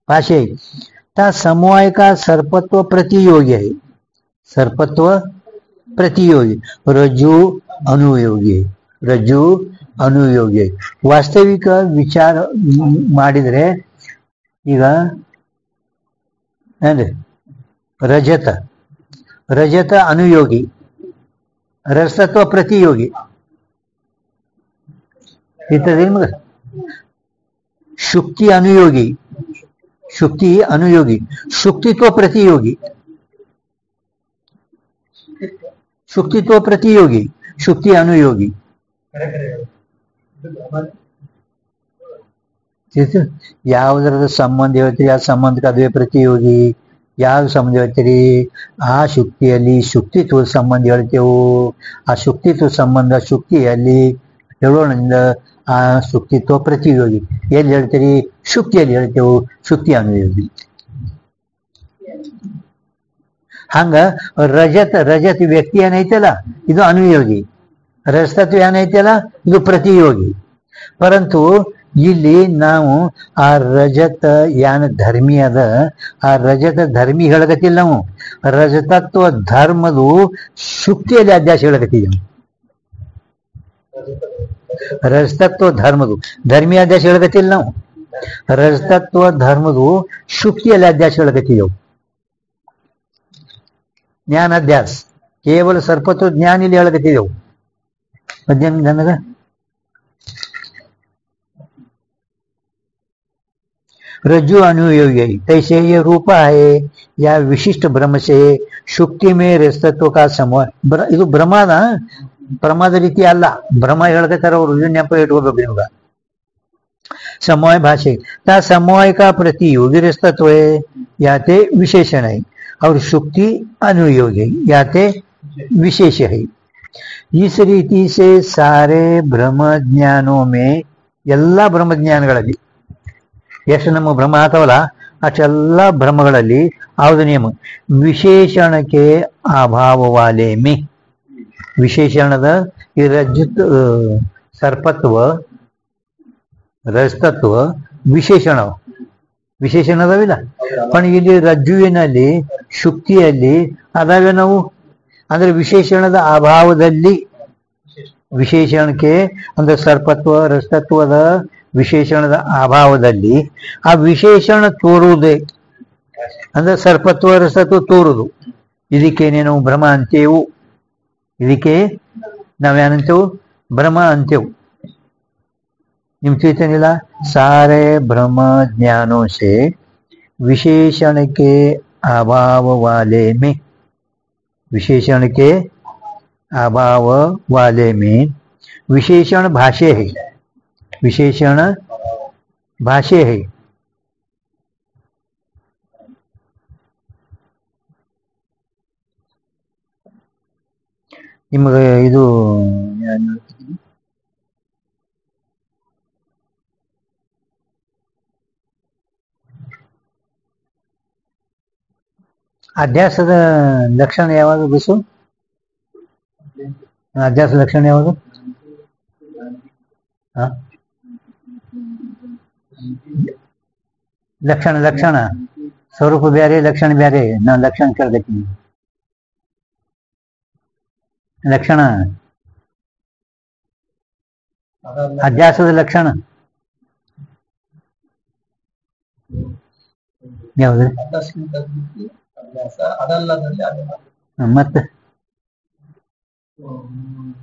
ಭಾಷೆ. ತಾ ಸಮವಾಯ का सर्पत्व प्रतियोगी है. सर्पत्व प्रतियोगी, रज्जु अनुयोगी, रज्जु अनुयोगी. ವಾಸ್ತವಿಕ ವಿಚಾರ ಮಾಡಿದ್ರೆ ಈಗ ಅಂದ್ರೆ ರಜತ ರಜತ ಅನುಯೋಗಿ, ರಜತತ್ವ ಪ್ರತಿಯೋಗಿ ಇರ್ತದೆ ನಿಮಗೆ. ಶುಕ್ತಿ ಅನುಯೋಗಿ, ಶುಕ್ತಿ ಅನುಯೋಗಿ, ಶುಕ್ತಿತ್ವ ಪ್ರತಿಯೋಗಿ, ಶುಕ್ತಿತ್ವ ಪ್ರತಿಯೋಗಿ, ಶುಕ್ತಿ ಅನುಯೋಗಿ. ಯಾವುದರದ ಸಂಬಂಧ ಹೇಳ್ತೀರಿ ಆ ಸಂಬಂಧಕ್ಕೆ ಅದುವೇ ಪ್ರತಿಯೋಗಿ. ಯಾವ ಸಂಬಂಧ ಹೇಳ್ತೀರಿ ಆ ಶುಕ್ತಿಯಲ್ಲಿ ಶುಕ್ತಿತ್ವ ಸಂಬಂಧ ಹೇಳ್ತೇವು. ಆ ಶುಕ್ತಿತ್ವ ಸಂಬಂಧ ಶುಕ್ತಿಯಲ್ಲಿ ಹೇಳೋಣದಿಂದ ಆ ಶುಕ್ತಿತ್ವ ಪ್ರತಿಯೋಗಿ. ಎಲ್ಲಿ ಹೇಳ್ತೀರಿ ಶುಕ್ತಿಯಲ್ಲಿ ಹೇಳ್ತೇವು, ಶುಕ್ತಿ ಅನುಯೋಗಿ. ಹಂಗ ರಜತ ವ್ಯಕ್ತಿ ಏನೈತಲ್ಲ ಇದು ಅನುಯೋಗಿ, ರಜತತ್ವ ಏನೈತಲ್ಲ ಇದು ಪ್ರತಿಯೋಗಿ. ಪರಂತು ಇಲ್ಲಿ ನಾವು ಆ ರಜತ ಯಾನ ಧರ್ಮಿ ಅದ, ಆ ರಜತ ಧರ್ಮಿ ಹೇಳಕತ್ತಿಲ್ಲ ನಾವು. ರಜತತ್ವ ಧರ್ಮದು ಶುಕ್ತಿಯಲ್ಲಿ ಅಧ್ಯಾಸ ಹೇಳಕತ್ತಿದ್ದೇವೆ. ರಜತತ್ವ ಧರ್ಮದು ಧರ್ಮೀಯ ಅಧ್ಯಾಸ ಹೇಳಕತ್ತಿಲ್ಲ ನಾವು. ರಜತತ್ವ ಧರ್ಮದು ಶುಕ್ತಿಯಲ್ಲಿ ಅಧ್ಯಾಸ ಹೇಳಕತ್ತಿದ್ದೆವು. ಜ್ಞಾನ ಅಧ್ಯಾಸ ಕೇವಲ ಸರ್ಪತ್ವ ಜ್ಞಾನ ಇಲ್ಲಿ ಹೇಳಕತ್ತಿದ್ದೆವು. ಮಧ್ಯಮ ನನಗ रज्जु अनुयोगी तैसे ये रूप है या विशिष्ट ब्रह्म से शुक्ति में रजतत्व का समूह. ಇದು ಬ್ರಹ್ಮನ ಪ್ರಮಾದ ರೀತಿ ಅಲ್ಲ, ಭ್ರಮ ಹೇಳ್ತಾರೆ ಅವರು. ನೆನಪ ಇಟ್ಕೋಬೇಕು ನಿಮ್ಗ. समवाय भाषे ता समवाय का प्रतियोगी रजतत्व है याते विशेषण है और शुक्ति अनुयोगी याते विशेष है. इस रीति से सारे ब्रह्म ज्ञानों में ಎಲ್ಲ ಬ್ರಹ್ಮ ಜ್ಞಾನಗಳಲ್ಲಿ ಎಷ್ಟು ನಮ್ಮ ಬ್ರಹ್ಮ ಆತವಲ್ಲ ಅಷ್ಟೆಲ್ಲ ಬ್ರಹ್ಮಗಳಲ್ಲಿ ಯಾವುದು ನಿಯಮ ವಿಶೇಷಣಕ್ಕೆ ಅಭಾವವಾಲೆ ಮೇ. ವಿಶೇಷಣದ ಈ ರಜ್ಜುತ್ ಸರ್ಪತ್ವ ರಜತತ್ವ ವಿಶೇಷಣ ವಿಶೇಷಣದವಿಲ್ಲ. पण ಇಲ್ಲಿ ರಜ್ಜುವಿನಲ್ಲಿ ಶುಕ್ತಿಯಲ್ಲಿ ಅದಾವೆ ನಾವು ಅಂದ್ರೆ ವಿಶೇಷಣದ ಅಭಾವದಲ್ಲಿ. ವಿಶೇಷಣಕ್ಕೆ ಅಂದ್ರೆ ಸರ್ಪತ್ವ ರಜತತ್ವದ ವಿಶೇಷಣದ ಅಭಾವದಲ್ಲಿ ಆ ವಿಶೇಷಣ ತೋರುವುದೇ ಅಂದ್ರೆ ಸರ್ಪತ್ವ ರಜತತ್ವ ತೋರುದು. ಇದಕ್ಕೆ ನಾವು ಭ್ರಮ ಅಂತೇವು. ಇದಕ್ಕೆ ನಾವೇನಂತೇವು ಭ್ರಮ ಅಂತೇವು. ನಿಮ್ ತಿಳಿತೇನಿಲ್ಲ. ಸಾರೆ ಭ್ರಮ ಜ್ಞಾನೋ ಸೆ विशेषण के अभाव वाले में, विशेषण के अभाव वाले में विशेषण भाष्य है. विशेषण भाष्य है. ನಿಮಗೆ ಇದು ಅಧ್ಯಾಸದ ಲಕ್ಷಣ ಯಾವುದು ಬಿಸು? ಅಧ್ಯಾಸ ಲಕ್ಷಣ ಯಾವುದು? ಲಕ್ಷಣ ಲಕ್ಷಣ ಸ್ವರೂಪ ಬೇರೆ ಲಕ್ಷಣ ಬೇರೆ. ನಾನು ಲಕ್ಷಣ ಕೇಳ್ತೀನಿ. ಲಕ್ಷಣ ಅಧ್ಯಾಸದ ಲಕ್ಷಣ ಯಾವುದು? ಮತ್ತೆ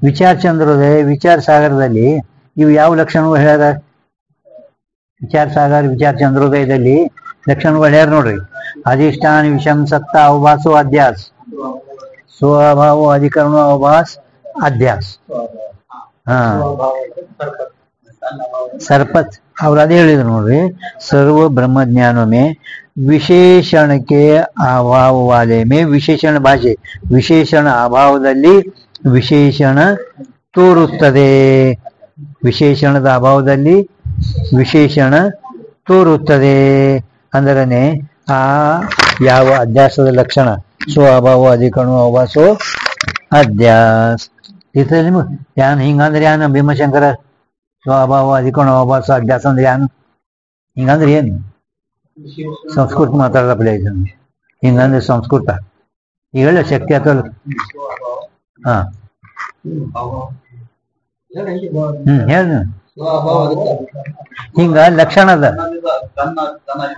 ವಿಚಾರ ಚಂದ್ರೋದಯ ವಿಚಾರ ಸಾಗರದಲ್ಲಿ ಇವು ಯಾವ ಲಕ್ಷಣಗಳು ಹೇಳ್ಯಾರ? ವಿಚಾರ ಸಾಗರ ವಿಚಾರ ಚಂದ್ರೋದಯದಲ್ಲಿ ಲಕ್ಷಣಗಳು ಹೇಳ್ಯಾರ ನೋಡ್ರಿ. ಅಧಿಷ್ಠಾನ ವಿಷಂ ಸತ್ತ ಅವಭಾಸೋ ಅಧ್ಯಾಸ, ಸ್ವಭಾವ ಅಧಿಕರಣ ಅವಭಾಸ ಅಧ್ಯಾಸ. ಸರ್ಪತ್ ಅವ್ರು ಅದೇ ಹೇಳಿದ್ರು ನೋಡ್ರಿ. ಸರ್ವ ಬ್ರಹ್ಮ ಜ್ಞಾನೋ ಮೇ ವಿಶೇಷಣ के अभाव वाले में ವಿಶೇಷಣ ಭಾಷೆ ವಿಶೇಷಣ ಅಭಾವದಲ್ಲಿ ವಿಶೇಷಣ ತೋರುತ್ತದೆ. ವಿಶೇಷಣದ ಅಭಾವದಲ್ಲಿ ವಿಶೇಷಣ ತೋರುತ್ತದೆ. ಅಂದರೆ ಆ ಯಾವ ಅಧ್ಯಾಸದ ಲಕ್ಷಣ ಸೊ ಅಭಾವ ಅಧಿಕರಣು ಅಭಾಸೋ ಅಧ್ಯಾಸ್. ಇದ್ರಲ್ಲಿ ನಿಮ್ಗೆ ಯಾನ್ ಹಿಂಗಂದ್ರೆ ಯಾನ ಭೀಮಶಂಕರ ಸೊ ಅಭಾವ ಅಧಿಕರಣು ಅಭಾಸ ಅಧ್ಯಾಸ ಅಂದ್ರೆ ಯಾನು ಹಿಂಗಂದ್ರೆ ಏನು? ಸಂಸ್ಕೃತ ಮಾತಾಡಪ್ಪ ಇದನ್ನು ಹಿಂಗಂದ್ರೆ ಸಂಸ್ಕೃತ ಈಗ ಹೇಳ ಶಕ್ತಿ ಅಥವಾ ಹಾ ಹೇಳ ಹಿಂಗ ಲಕ್ಷಣ ಅದ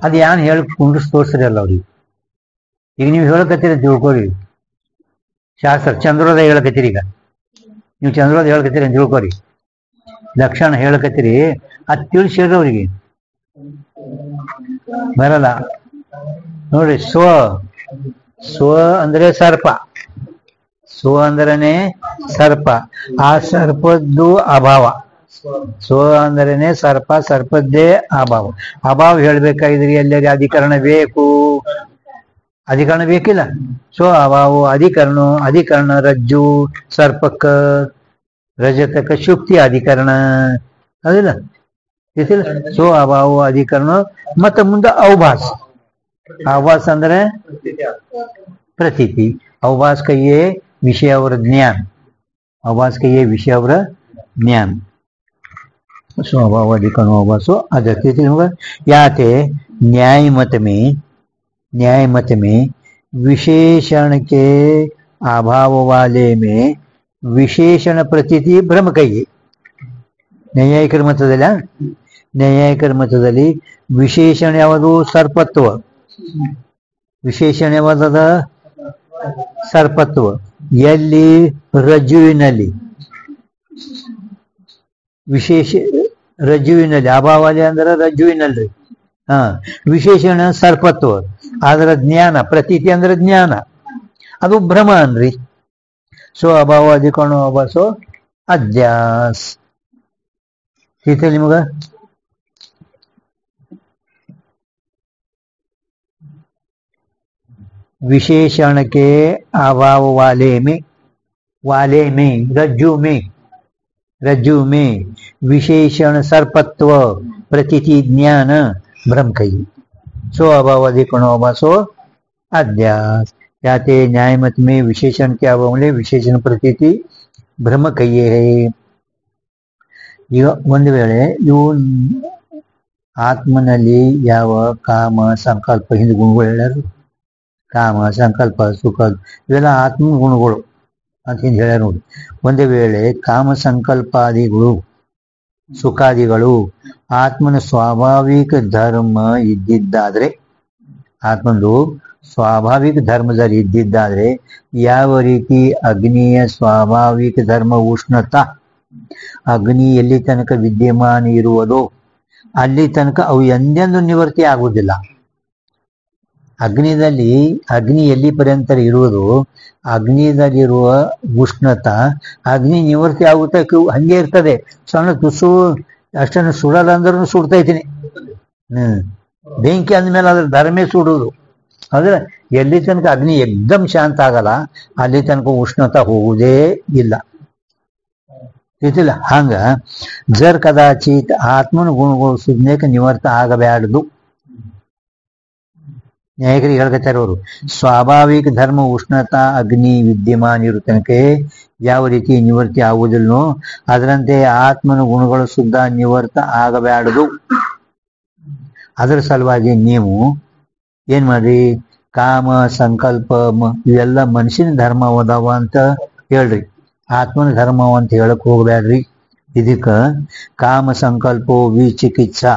ಅದ್ ಯಾನ್ ಹೇಳಿ ಕುಂಡ್ರಿಸ್ ತೋರ್ಸ್ರಿ ಅಲ್ಲ ಅವ್ರಿಗೆ. ಈಗ ನೀವು ಹೇಳಕತ್ತೀರಿ ತಿಳ್ಕೊರಿ ಶಾಸ್ತ್ರ ಚಂದ್ರೋದಯ ಹೇಳಕತ್ತೀರಿ. ಈಗ ನೀವು ಚಂದ್ರೋದಯ ಹೇಳಕತ್ತೀರಿ ಅಂತ ತಿಳ್ಕೊರಿ ಲಕ್ಷಣ ಹೇಳಕತ್ತೀರಿ ಅದ್ ತಿಳಿಸಿಡ್ರಿ ಅವ್ರಿಗೆ ಬರಲ್ಲ ನೋಡ್ರಿ. ಸ್ವ ಅಂದ್ರೆ ಸರ್ಪ, ಸ್ವ ಅಂದ್ರನೆ ಸರ್ಪ, ಆ ಸರ್ಪದ್ದು ಅಭಾವ. ಸ್ವ ಅಂದ್ರೇನೆ ಸರ್ಪ, ಸರ್ಪದ್ದೇ ಅಭಾವ. ಅಭಾವ ಹೇಳ್ಬೇಕಾಗಿದ್ರಿ ಎಲ್ಲರಿ ಅಧಿಕರಣ ಬೇಕು, ಅಧಿಕರಣ ಬೇಕಿಲ್ಲ. ಸೊ ಅಭಾವ ಅಧಿಕರಣ ರಜ್ಜು ಸರ್ಪಕ್ಕ ರಜತಕ್ಕ ಶುಕ್ತಿ ಅಧಿಕರಣ ಅದಿಲ್ಲ ಗೊತ್ತಿಲ್ಲ. ಸೊ ಅಭಾವ ಅಧಿಕರಣ ಮತ್ತೆ ಮುಂದೆ ಅವಭಾಸ. ಅವಭಾಸ ಅಂದ್ರೆ ಪ್ರತೀತಿ. ಅವಭಾಸ ಕೈಯೇ ವಿಷಯ ಅವರ ಜ್ಞಾನ, ಅವಭಾಸ ಕೈಯೇ ವಿಷಯ ಅವರ ಜ್ಞಾನ. ಸೊ अभाव अधिकरण अभासो अदत्य याते न्याय मत में विशेषण के अभाव वाले में विशेषण प्रतीति भ्रम कहिए. ನ್ಯಾಯಿಕರ ಮತದಲ್ಲಿ ವಿಶೇಷಣ ಯಾವುದು? ಸರ್ಪತ್ವ. ವಿಶೇಷಣ ಯಾವಾದ? ಸರ್ಪತ್ವ. ಎಲ್ಲಿ? ರಜ್ಜುವಿನಲ್ಲಿ. ವಿಶೇಷ ರಜ್ಜುವಿನಲ್ಲಿ, ಅಭಾವಾಲಿ ಅಂದ್ರೆ ರಜ್ಜುವಿನಲ್ರಿ. ವಿಶೇಷಣ ಸರ್ಪತ್ವ, ಅದರ ಜ್ಞಾನ. ಪ್ರತೀತಿ ಅಂದ್ರೆ ಜ್ಞಾನ, ಅದು ಭ್ರಮ ಅನ್ರಿ. ಸೊ ಅಭಾವ ಅಧಿಕರಣ ಅಭಾಸೋ ಅಧ್ಯಾಸ್. ठीक ನಿಮಗ विशेषण के अभाव वाले में रज्जु में विशेषण सर्पत्व प्रतीति ज्ञान भ्रम कही. सो अभाव अधिकरण अभासो अध्यास. याते न्याय मत में विशेषण के अभाव में विशेषण प्रतीति भ्रम कहिए है. ಈಗ ಒಂದು ವೇಳೆ ಇವು ಆತ್ಮನಲ್ಲಿ ಯಾವ ಕಾಮ ಸಂಕಲ್ಪ ಹಿಂದೆ ಗುಣಗಳು ಹೇಳ್ಯಾರು. ಕಾಮ ಸಂಕಲ್ಪ ಸುಖ ಇವೆಲ್ಲ ಆತ್ಮನ ಗುಣಗಳು ಅಂತ ಹಿಂದೆ ಹೇಳ್ಯಾರ ನೋಡಿ. ಒಂದು ವೇಳೆ ಕಾಮ ಸಂಕಲ್ಪಾದಿಗಳು ಸುಖಾದಿಗಳು ಆತ್ಮನ ಸ್ವಾಭಾವಿಕ ಧರ್ಮ ಇದ್ದಿದ್ದಾದ್ರೆ, ಆತ್ಮಂದು ಸ್ವಾಭಾವಿಕ ಧರ್ಮದಲ್ಲಿ ಇದ್ದಿದ್ದಾದ್ರೆ, ಯಾವ ರೀತಿ ಅಗ್ನಿಯ ಸ್ವಾಭಾವಿಕ ಧರ್ಮ ಉಷ್ಣತಾ, ಅಗ್ನಿ ಎಲ್ಲಿ ತನಕ ವಿದ್ಯಮಾನ ಇರುವುದೋ ಅಲ್ಲಿ ತನಕ ಅವು ಎಂದೆಂದು ನಿವೃತ್ತಿ ಆಗುವುದಿಲ್ಲ. ಅಗ್ನಿ ಎಲ್ಲಿ ಪರ್ಯಂತ ಇರುವುದು, ಅಗ್ನಿಯಲ್ಲಿರುವ ಉಷ್ಣತ ಅಗ್ನಿ ನಿವೃತ್ತಿ ಆಗುತ್ತಾ ಹಂಗೆ ಇರ್ತದೆ. ಸಣ್ಣ ತುಸು ಅಷ್ಟನ್ನು ಸುಡಲ್ಲ ಅಂದ್ರೂ ಸುಡ್ತೈತೀನಿ. ಬೆಂಕಿ ಅಂದ್ಮೇಲೆ ಅದ್ರ ಧರ್ಮೇ ಸುಡುವುದು. ಆದ್ರೆ ಎಲ್ಲಿ ತನಕ ಅಗ್ನಿ ಎಕ್ದಮ್ ಶಾಂತ ಆಗಲ್ಲ ಅಲ್ಲಿ ತನಕ ಉಷ್ಣತ ಹೋಗುವುದೇ ಇಲ್ಲ. ಗೊತ್ತಿಲ್ಲ. ಹಂಗ ಜರ್ ಕದಾಚಿತ್ ಆತ್ಮನ ಗುಣಗಳು ಸುಜ್ಞಕ್ಕೆ ನಿವರ್ತ ಆಗಬ್ಯಾಡದು. ನ್ಯಾಯಿಕರಿಗೆ ಹೇಳ್ಕತ್ತಾರ ಅವರು. ಸ್ವಾಭಾವಿಕ ಧರ್ಮ ಉಷ್ಣತಾ ಅಗ್ನಿ ವಿದ್ಯಮಾನ ಇರೋ ತನಕ ಯಾವ ರೀತಿ ನಿವೃತ್ತಿ ಆಗುವುದಿಲ್ಲನೋ ಅದರಂತೆ ಆತ್ಮನ ಗುಣಗಳು ಶುದ್ಧ ನಿವರ್ತ ಆಗಬ್ಯಾಡದು. ಅದರ ಸಲುವಾಗಿ ನೀವು ಏನ್ ಮಾಡ್ರಿ, ಕಾಮ ಸಂಕಲ್ಪ ಇವೆಲ್ಲ ಮನುಷ್ಯನ ಧರ್ಮ ಅದಾವ ಅಂತ ಹೇಳ್ರಿ, ಆತ್ಮನ ಧರ್ಮ ಅಂತ ಹೇಳಕ್ ಹೋಗ್ಬ್ಯಾಡ್ರಿ. ಇದಕ್ಕ ಕಾಮ ಸಂಕಲ್ಪ ವಿಚಿಕಿತ್ಸಾ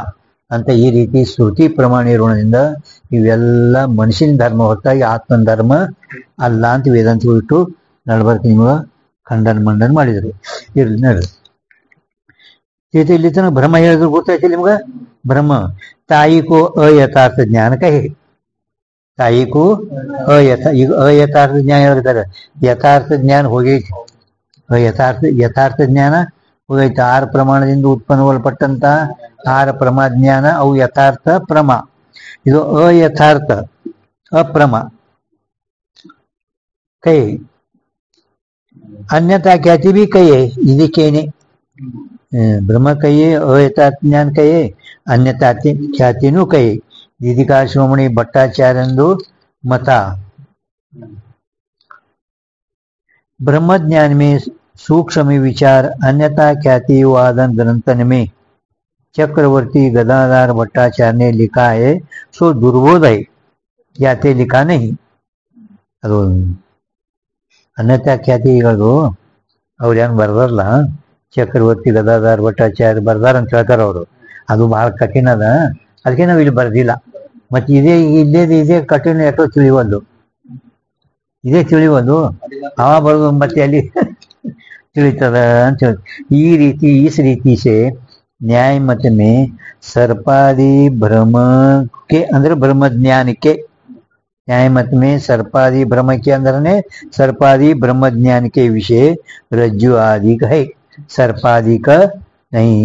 ಅಂತ ಈ ರೀತಿ ಶ್ರುತಿ ಪ್ರಮಾಣ ಇರೋದ್ರಿಂದ ಇವೆಲ್ಲ ಮನುಷ್ಯನ ಧರ್ಮ ಹೊರತಾಗಿ ಆತ್ಮನ ಧರ್ಮ ಅಲ್ಲ ಅಂತ ವೇದಾಂತ ಬಿಟ್ಟು ನಡ್ಬರ್ಕ ನಿಮಗ ಖಂಡನ ಮಾಡಿದ್ರು. ಇರ್ಲಿ ನಡ್ರಿ. ಇಲ್ಲಿ ತನಕ ಭ್ರಮ ಹೇಳಿದ್ರು ಗೊತ್ತಾಯ್ತು ನಿಮ್ಗ. ಭ್ರಮ ತಾಯಿಗೂ ಅಯಥಾರ್ಥ ಜ್ಞಾನ ಕಹಿ. ತಾಯಿಗೂ ಈಗ ಅಯಥಾರ್ಥ ಜ್ಞಾನ ಹೇಳ್ತಾರೆ. ಯಥಾರ್ಥ ಜ್ಞಾನ ಹೋಗೈತಿ. ಯಥಾರ್ಥ ಜ್ಞಾನ ಹೋಗೈತೆ. 6 ಪ್ರಮಾಣದಿಂದ ಉತ್ಪನ್ನಗೊಳ್ಪಟ್ಟಂತ 6 ಪ್ರಮ ಜ್ಞಾನ ಅವು ಯಥಾರ್ಥ ಪ್ರಮ. ಇದು ಅಯಥಾರ್ಥ ಅಪ್ರಮ ಕೈ. ಅನ್ಯತಾ ಖ್ಯಾತಿ ಬಿ ಕೈ ಇದಕ್ಕೇನೆ. ಬ್ರಹ್ಮ ಕೈಯೇ ಅಯಥಾತ್ ಜ್ಞಾನ ಕೈಯೇ ಅನ್ಯತಾ ಖ್ಯಾತಿನೂ ಕೈ ದೀದಿಕಾ ಶಿರೋಮಣಿ ಭಟ್ಟಾಚಾರ್ಯಂದು मता ब्रह्म ज्ञान में सूक्ष्म विचार अन्यथा ख्याति वादन ग्रंथन में चक्रवर्ती गदाधार भट्टाचार्य ने लिखा है सो दुर्बोध है ख्याति लिखा नहीं ಅದು ಅನ್ಯತಾ ಖ್ಯಾತಿಗಳು ಅವ್ರು ಏನು ಬರ್ದಾರಲ್ಲ ಚಕ್ರವರ್ತಿ ಗದಾಧಾರ್ ಭಟ್ಟಾಚಾರ್ಯ ಬರ್ದಾರ ಅಂತ ಹೇಳ್ತಾರ ಅವರು ಅದು ಬಹಳ ಕಠಿಣ ಅದ ಅದಕ್ಕೆ ನಾವು ಇಲ್ಲಿ ಬರ್ದಿಲ್ಲ ಮತ್ತೆ ಇದೇ ಕಠಿಣ ಯಾಕೋ ತಿಳಿವಲ್ದು ಇದೇ ತಿಳಿವಲ್ದು ಅವ ಬರೋದು ಮತ್ತೆ ಅಲ್ಲಿ ತಿಳಿತದ ಅಂತ ಹೇಳಿ इस रीति से न्याय मत में सर्पादि भ्रम के अंदर ब्रह्म ज्ञान के न्याय मत में सर्पादि भ्रम के अंदर ने सर्पादि ब्रह्म ज्ञान के विषय रज्जु आदि का है सर्पादि का नहीं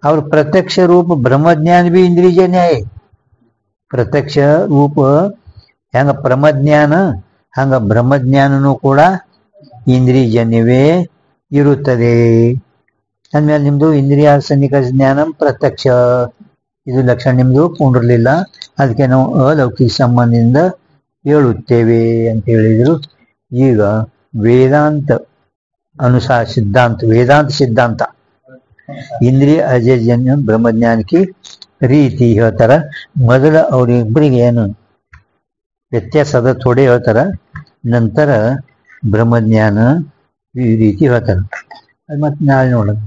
और प्रत्यक्ष रूप ब्रह्म ज्ञान भी इंद्रियजन्य है प्रत्यक्ष रूप ಹೆಂಗ ಬ್ರಹ್ಮಜ್ಞಾನ ಹಂಗ ಬ್ರಹ್ಮಜ್ಞಾನನೂ ಕೂಡ ಇಂದ್ರಿಯಜನ್ಯವೇ ಇರುತ್ತದೆ ಅಂದಮೇಲೆ ನಿಮ್ದು ಇಂದ್ರಿಯ ಸನ್ನಿಕರ್ಷ ಜ್ಞಾನ ಪ್ರತ್ಯಕ್ಷ ಇದು ಲಕ್ಷಣ ನಿಮ್ದು ಪೂರ್ಣಿರಲಿಲ್ಲ ಅದಕ್ಕೆ ನಾವು ಅಲೌಕಿಕ ಸಂಬಂಧದಿಂದ ಹೇಳುತ್ತೇವೆ ಅಂತ ಹೇಳಿದ್ರು ಈಗ ವೇದಾಂತ ಅನುಸಾರ ಸಿದ್ಧಾಂತ ಇಂದ್ರಿಯ ಅಜನ್ಯ ಬ್ರಹ್ಮಜ್ಞಾನಕ್ಕೆ ರೀತಿ ಹೇಳ್ತಾರ ಮೊದಲ ಅವರಿಬ್ಬರಿಗೆ ಏನು ವ್ಯತ್ಯಾಸದ ಥೋಡೆ ಹೇಳ್ತಾರ ನಂತರ ಬ್ರಹ್ಮಜ್ಞಾನ ಈ ರೀತಿ ಹೇಳ್ತಾರ ಅದು ಮತ್ತೆ ನಾಳೆ ನೋಡೋಣ